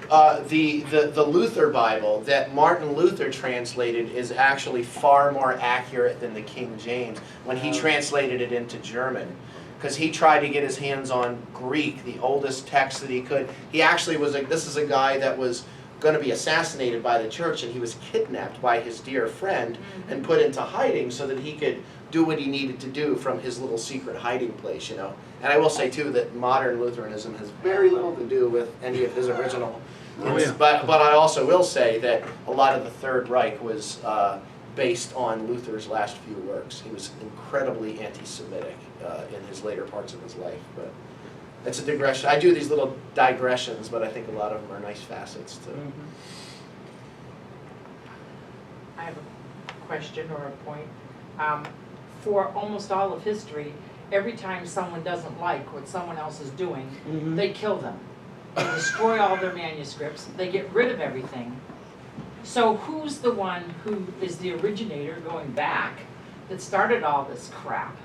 the Luther Bible that Martin Luther translated is actually far more accurate than the King James when he translated it into German. Because he tried to get his hands on Greek, the oldest text that he could. He actually was this is a guy that was going to be assassinated by the church, and he was kidnapped by his dear friend and put into hiding so that he could do what he needed to do from his little secret hiding place, you know. And I will say too that modern Lutheranism has very little to do with any of his original. But I also will say that a lot of the Third Reich was based on Luther's last few works. He was incredibly anti-Semitic in his later parts of his life. But it's a digression. I do these little digressions, but I think a lot of them are nice facets too. I have a question or a point. For almost all of history, every time someone doesn't like what someone else is doing, they kill them. They destroy all their manuscripts. They get rid of everything. So who's the one who is the originator going back that started all this crap?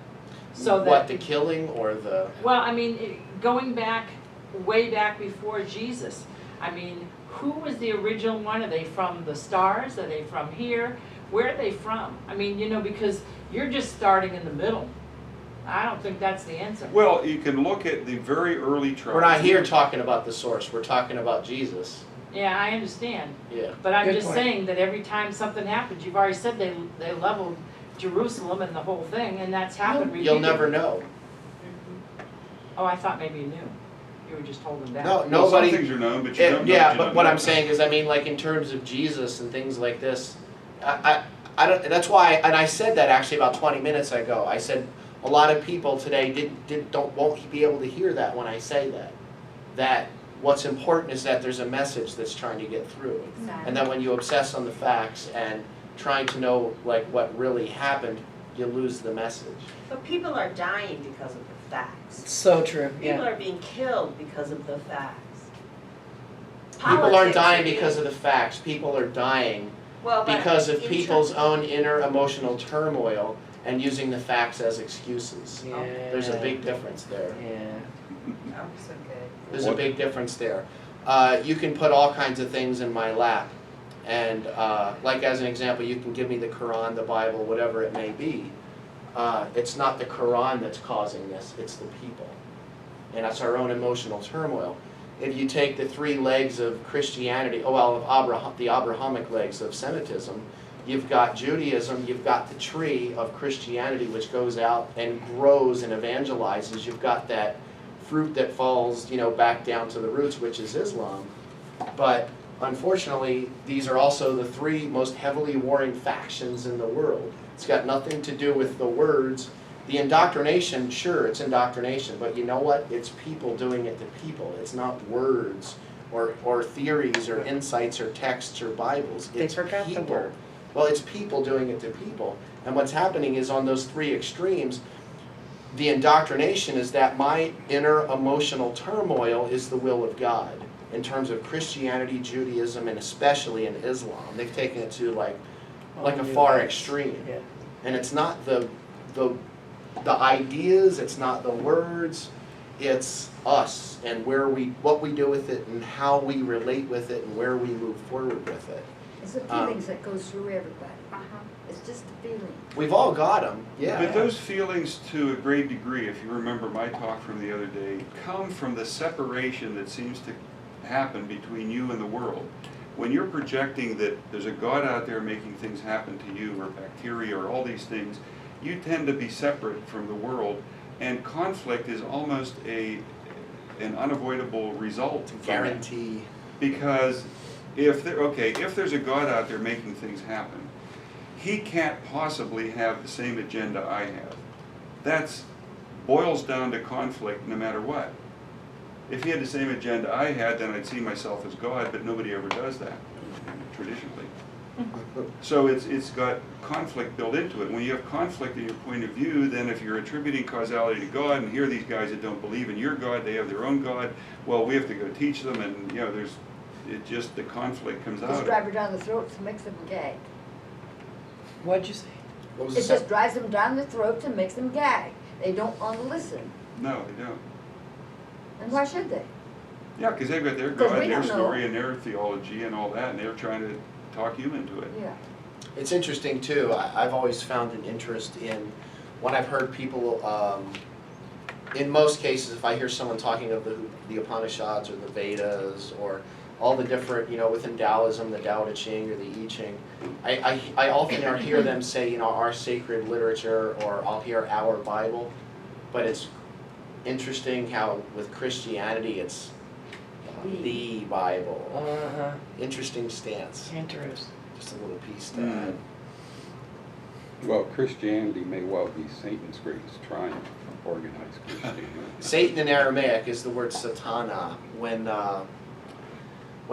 So that, What, the killing or the... well, I mean, going back, way back before Jesus. I mean, who was the original one? Are they from the stars? Are they from here? Where are they from? I mean, you know, because you're just starting in the middle. I don't think that's the answer. well, you can look at the very early tribes. We're not here talking about the source. We're talking about Jesus. Yeah, I understand. Yeah. But I'm Good just point. saying that every time something happens, you've already said they leveled Jerusalem and the whole thing, and that's happened repeatedly. You'll never know. Oh, I thought maybe you knew. You were just holding back. No, Well, nobody... some things are known, but you don't know. Yeah, what you but don't what know. I'm saying is, I mean, like in terms of Jesus and things like this, I don't. That's why, and I said that actually about 20 minutes ago. I said a lot of people today won't be able to hear that when I say that. That what's important is that there's a message that's trying to get through, Exactly. and that when you obsess on the facts and trying to know like what really happened, you lose the message. But people are dying because of the facts. So true, People yeah. are being killed because of the facts. People aren't Politics dying are being- because of the facts. People are dying Well, but because of in people's terms- own inner emotional turmoil and using the facts as excuses. Yeah. There's a big difference there. Yeah. Oh, so good. There's a big difference there. You can put all kinds of things in my lap. And like as an example, you can give me the Quran, the Bible, whatever it may be. It's not the Quran that's causing this, it's the people. And that's our own emotional turmoil. If you take the three legs of Christianity, the Abrahamic legs of Semitism, you've got Judaism, you've got the tree of Christianity which goes out and grows and evangelizes. You've got that fruit that falls, you know, back down to the roots, which is Islam. But unfortunately, these are also the three most heavily warring factions in the world. It's got nothing to do with the words. The indoctrination, sure, it's indoctrination, but you know what? It's people doing it to people. It's not words or theories or insights or texts or Bibles. They It's forgot the people. word. Well, it's people doing it to people. And what's happening is on those three extremes, the indoctrination is that my inner emotional turmoil is the will of God in terms of Christianity, Judaism, and especially in Islam. They've taken it to like a far extreme. Yeah. And it's not the the ideas, it's not the words, it's us and what we do with it and how we relate with it and where we move forward with it. It's the feelings that goes through everybody. Uh-huh. It's just the feeling. We've all got them, yeah. But those feelings, to a great degree, if you remember my talk from the other day, come from the separation that seems to happen between you and the world. When you're projecting that there's a God out there making things happen to you, or bacteria, or all these things, you tend to be separate from the world, and conflict is almost an unavoidable result. from that. Guarantee. Because if there's a God out there making things happen, he can't possibly have the same agenda I have. That boils down to conflict no matter what. If he had the same agenda I had, then I'd see myself as God, but nobody ever does that, traditionally. So it's got conflict built into it. When you have conflict in your point of view, then if you're attributing causality to God, and here are these guys that don't believe in your God, they have their own God, well, we have to go teach them, and the conflict comes out. Just of drive it. her down the throat to makes them gag. What'd you say? What was It the just drives them down the throat and makes them gag. They don't want to listen. No, they don't. And why should they? Yeah, because they've got their 'Cause God, we and their don't know. story, and their theology, and all that, and they're trying to talk you into it. Yeah. It's interesting too. I've always found an interest in when I've heard people. In most cases, if I hear someone talking of the Upanishads or the Vedas or all the different, within Taoism, the Tao Te Ching or the I Ching, I often hear them say, our sacred literature, or I'll hear our Bible. But it's interesting how with Christianity it's the Bible. Uh-huh. Interesting stance. Interesting. Just a little piece to add. Well, Christianity may well be Satan's greatest triumph, organized Christianity. Satan in Aramaic is the word satana. When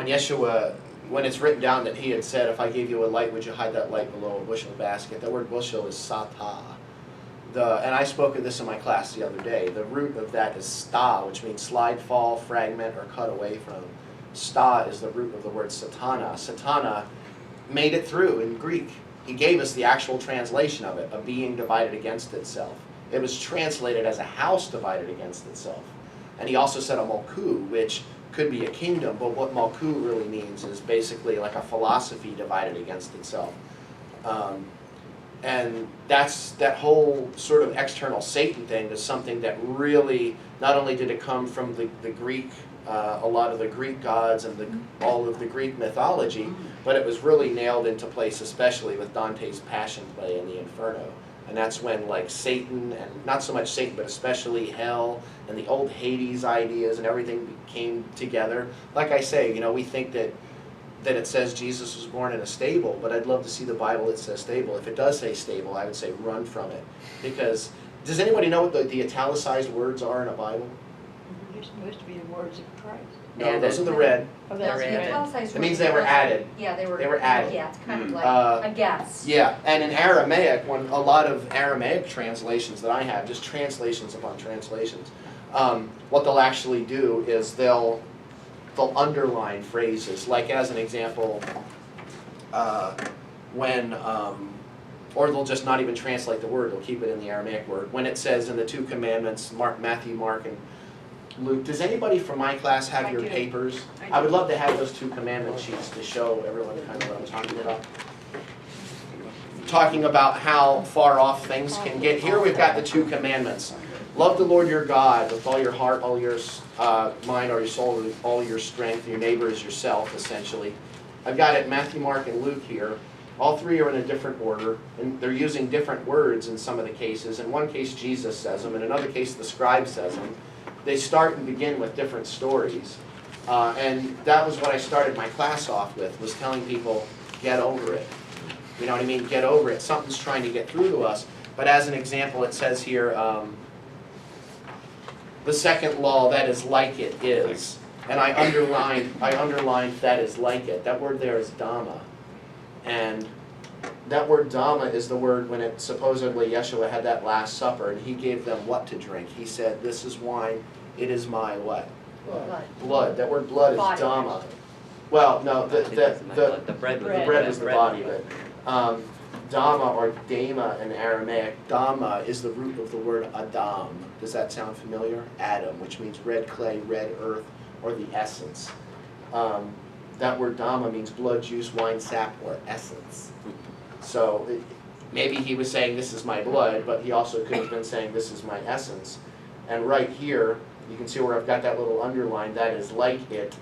Yeshua, when it's written down that he had said, if I gave you a light, would you hide that light below a bushel basket? That word bushel is sata. And I spoke of this in my class the other day. The root of that is sta, which means slide, fall, fragment, or cut away from. Sta is the root of the word satana. Satana made it through in Greek. He gave us the actual translation of it, a being divided against itself. It was translated as a house divided against itself. And he also said a molku, which could be a kingdom, but what molku really means is basically like a philosophy divided against itself. And that whole sort of external Satan thing is something that really, not only did it come from the Greek, a lot of the Greek gods and all of the Greek mythology, but it was really nailed into place, especially with Dante's Passion Play in the Inferno. And that's when Satan, and not so much Satan, but especially hell and the old Hades ideas and everything came together. Like I say, we think that it says Jesus was born in a stable, but I'd love to see the Bible that says stable. If it does say stable, I would say run from it. Because, does anybody know what the italicized words are in a Bible? They're supposed to be the words of Christ. No, Added. those are the red. Oh, They're that's red. right. Italicized It means words they were are- added. Yeah, they were. They were added. Yeah, it's kind of Hmm. like a guess. Yeah, and in Aramaic, when a lot of Aramaic translations that I have, just translations upon translations, what they'll actually do is they'll underline phrases. Like as an example, or they'll just not even translate the word, they'll keep it in the Aramaic word. When it says in the two commandments, Matthew, Mark, and Luke, does anybody from my class have I your do. papers? I I would do. love to have those two commandment sheets to show everyone kind of what I'm talking about. Talking about how far off things can get. Here we've got the two commandments. Love the Lord your God with all your heart, all your mind, all your soul, all your strength. Your neighbor is yourself, essentially. I've got it Matthew, Mark, and Luke here. All three are in a different order, and they're using different words in some of the cases. In one case, Jesus says them. In another case, the scribe says them. They start and begin with different stories. And that was what I started my class off with, was telling people, get over it. You know what I mean? Get over it. Something's trying to get through to us. But as an example, it says here, the second law, that is like it is. And I underlined that is like it. That word there is Dhamma. And that word Dhamma is the word when it supposedly Yeshua had that Last Supper and he gave them what to drink. He said, this is wine, it is my what? Blood. Blood. That word blood is Body. Dhamma. Well, no, It is my blood. The bread was the bread was the body, but Dhamma or Dama in Aramaic. Dhamma is the root of the word Adam. Does that sound familiar? Adam, which means red clay, red earth, or the essence. That word Dhamma means blood, juice, wine, sap, or essence. So maybe he was saying this is my blood, but he also could have been saying this is my essence. And right here, you can see where I've got that little underline, that is like it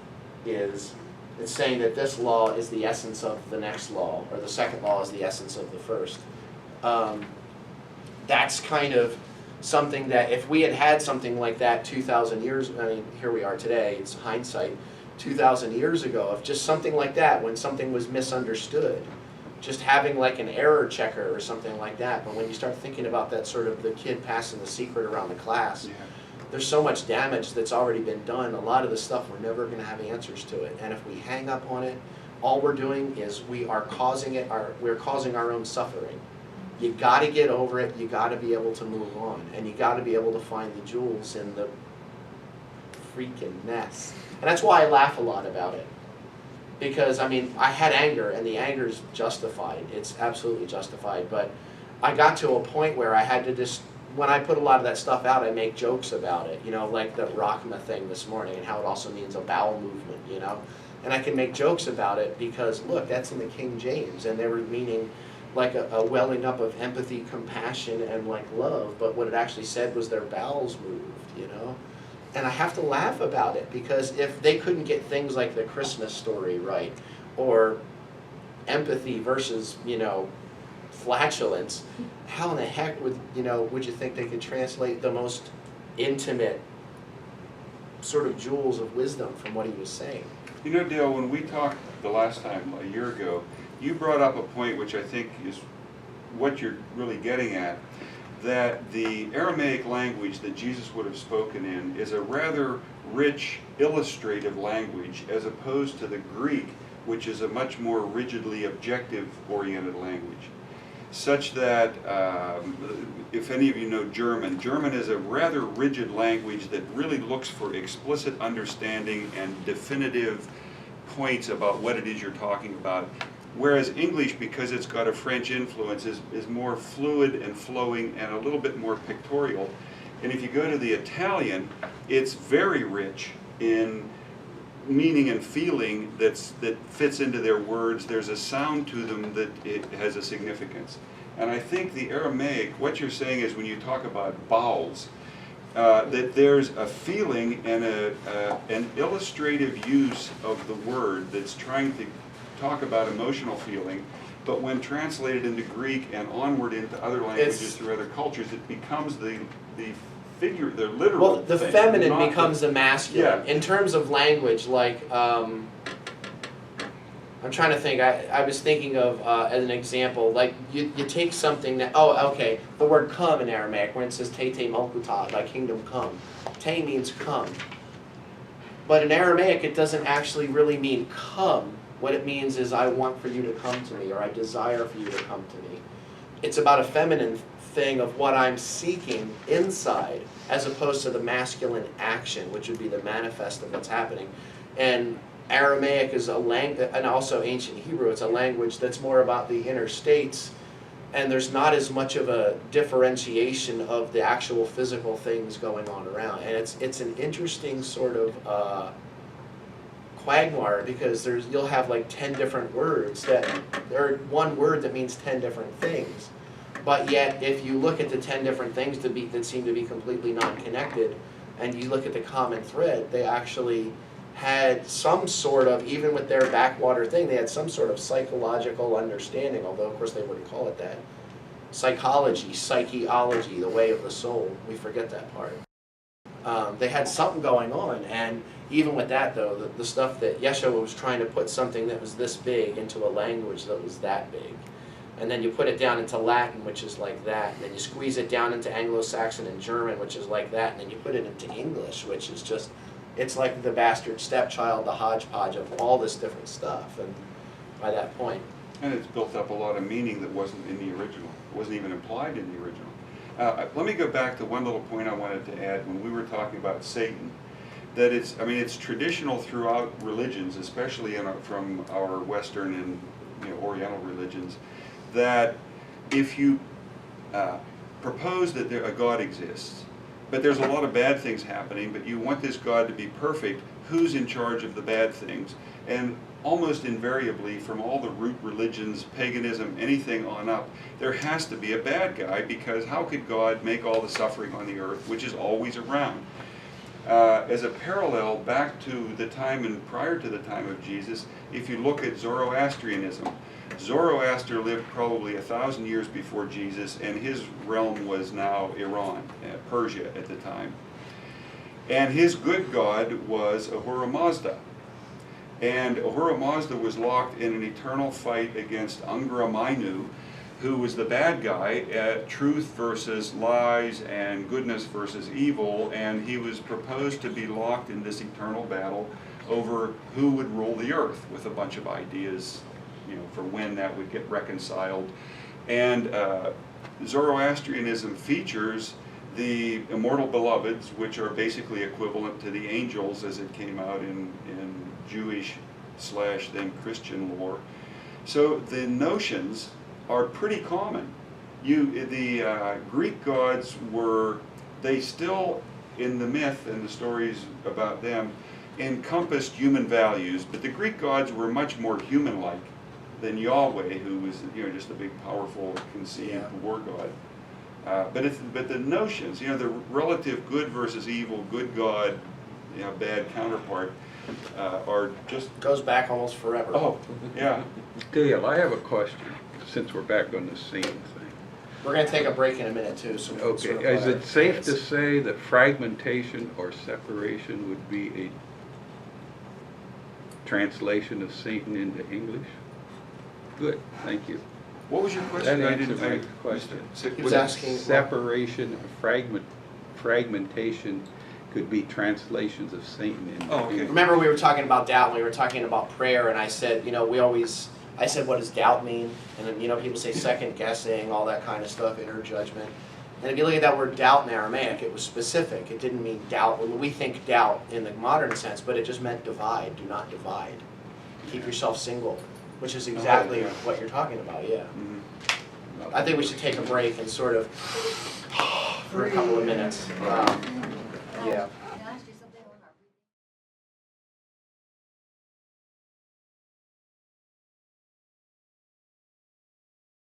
is. It's saying that this law is the essence of the next law, or the second law is the essence of the first. That's kind of something that if we had had something like that 2,000 years, I mean, here we are today, it's hindsight, 2,000 years ago, if just something like that, when something was misunderstood, just having like an error checker or something like that. But when you start thinking about that sort of the kid passing the secret around the class, there's so much damage that's already been done. A lot of the stuff we're never going to have answers to it. And if we hang up on it, all we're doing is we're causing our own suffering. You got to get over it. You got to be able to move on, and you got to be able to find the jewels in the freaking mess. And that's why I laugh a lot about it. Because, I mean, I had anger, and the anger is justified. It's absolutely justified. But I got to a point where I had to just, when I put a lot of that stuff out, I make jokes about it. You know, like the Rachma thing this morning, and how it also means a bowel movement, you know. And I can make jokes about it because, look, that's in the King James, and they were meaning like a welling up of empathy, compassion, and like love. But what it actually said was their bowels moved, you know. And I have to laugh about it because if they couldn't get things like the Christmas story right, or empathy versus, you know, flatulence, how in the heck would you think they could translate the most intimate sort of jewels of wisdom from what he was saying? You know, Dale, when we talked the last time, a year ago, you brought up a point which I think is what you're really getting at, that the Aramaic language that Jesus would have spoken in is a rather rich, illustrative language as opposed to the Greek, which is a much more rigidly objective-oriented language. Such that, if any of you know German, German is a rather rigid language that really looks for explicit understanding and definitive points about what it is you're talking about. Whereas English, because it's got a French influence, is more fluid and flowing and a little bit more pictorial. And if you go to the Italian, it's very rich in meaning and feeling that fits into their words. There's a sound to them that it has a significance. And I think the Aramaic, what you're saying is when you talk about bowels, that there's a feeling and an illustrative use of the word that's trying to talk about emotional feeling, but when translated into Greek and onward into other languages through other cultures, it becomes the figure, the literal Well, the thing, feminine not becomes the masculine. Yeah. In terms of language, like, I'm trying to think, I was thinking of, as an example, like, you take something that, the word come in Aramaic, when it says te te malkuta, thy kingdom come. Te means come. But in Aramaic, it doesn't actually really mean come. What it means is I want for you to come to me, or I desire for you to come to me. It's about a feminine thing of what I'm seeking inside, as opposed to the masculine action, which would be the manifest of what's happening. And Aramaic is a language, and also ancient Hebrew, it's a language that's more about the inner states, and there's not as much of a differentiation of the actual physical things going on around. And it's an interesting sort of quagmire, because you'll have like 10 different words or one word that means 10 different things. But yet, if you look at the 10 different things that seem to be completely non-connected, and you look at the common thread, they actually had some sort of, even with their backwater thing, they had some sort of psychological understanding, although of course they wouldn't call it that. Psychology, psycheology, the way of the soul, we forget that part. They had something going on, and even with that though, the stuff that Yeshua was trying to put something that was this big into a language that was that big. And then you put it down into Latin, which is like that, and then you squeeze it down into Anglo-Saxon and German, which is like that, and then you put it into English, which is just, it's like the bastard stepchild, the hodgepodge of all this different stuff, and by that point. And it's built up a lot of meaning that wasn't in the original, wasn't even implied in the original. Let me go back to one little point I wanted to add when we were talking about Satan, that it's traditional throughout religions, especially from our Western and Oriental religions, that if you propose that a God exists, but there's a lot of bad things happening, but you want this God to be perfect, who's in charge of the bad things? And almost invariably, from all the root religions, paganism, anything on up, there has to be a bad guy, because how could God make all the suffering on the earth, which is always around? As a parallel back to the time and prior to the time of Jesus, if you look at Zoroastrianism, Zoroaster lived probably 1,000 years before Jesus, and his realm was now Iran, Persia at the time. And his good god was Ahura Mazda. And Ahura Mazda was locked in an eternal fight against Angra Mainyu, who was the bad guy at truth versus lies and goodness versus evil, and he was proposed to be locked in this eternal battle over who would rule the earth, with a bunch of ideas, you know, for when that would get reconciled. And Zoroastrianism features the immortal beloveds, which are basically equivalent to the angels as it came out in Jewish / then Christian lore. So the notions are pretty common. The Greek gods were, they still, in the myth and the stories about them, encompassed human values, but the Greek gods were much more human-like than Yahweh, who was, you know, just a big, powerful, conceived war god. But the notions, you know, the relative good versus evil, good god, you know, bad counterpart, are just... Goes back almost forever. Oh, yeah. Dale, I have a question, since we're back on the Satan thing. We're going to take a break in a minute too. So we can Okay, sort of is let it safe to kids- say that fragmentation or separation would be a translation of Satan into English? Good, thank you. What was your question? That I answered didn't. my question. He was asking- Separation or fragmentation could be translations of Satan into Oh, okay. English. Remember we were talking about doubt and we were talking about prayer, and I said, you know, I said, what does doubt mean? And then, you know, people say second guessing, all that kind of stuff, inner judgment. And if you look at that word doubt in Aramaic, it was specific. It didn't mean doubt. When we think doubt in the modern sense, but it just meant divide. Do not divide. Keep yourself single, which is exactly yeah. what you're talking about, yeah. Mhm. I think we should take a break and sort of, for a couple of minutes. Yeah.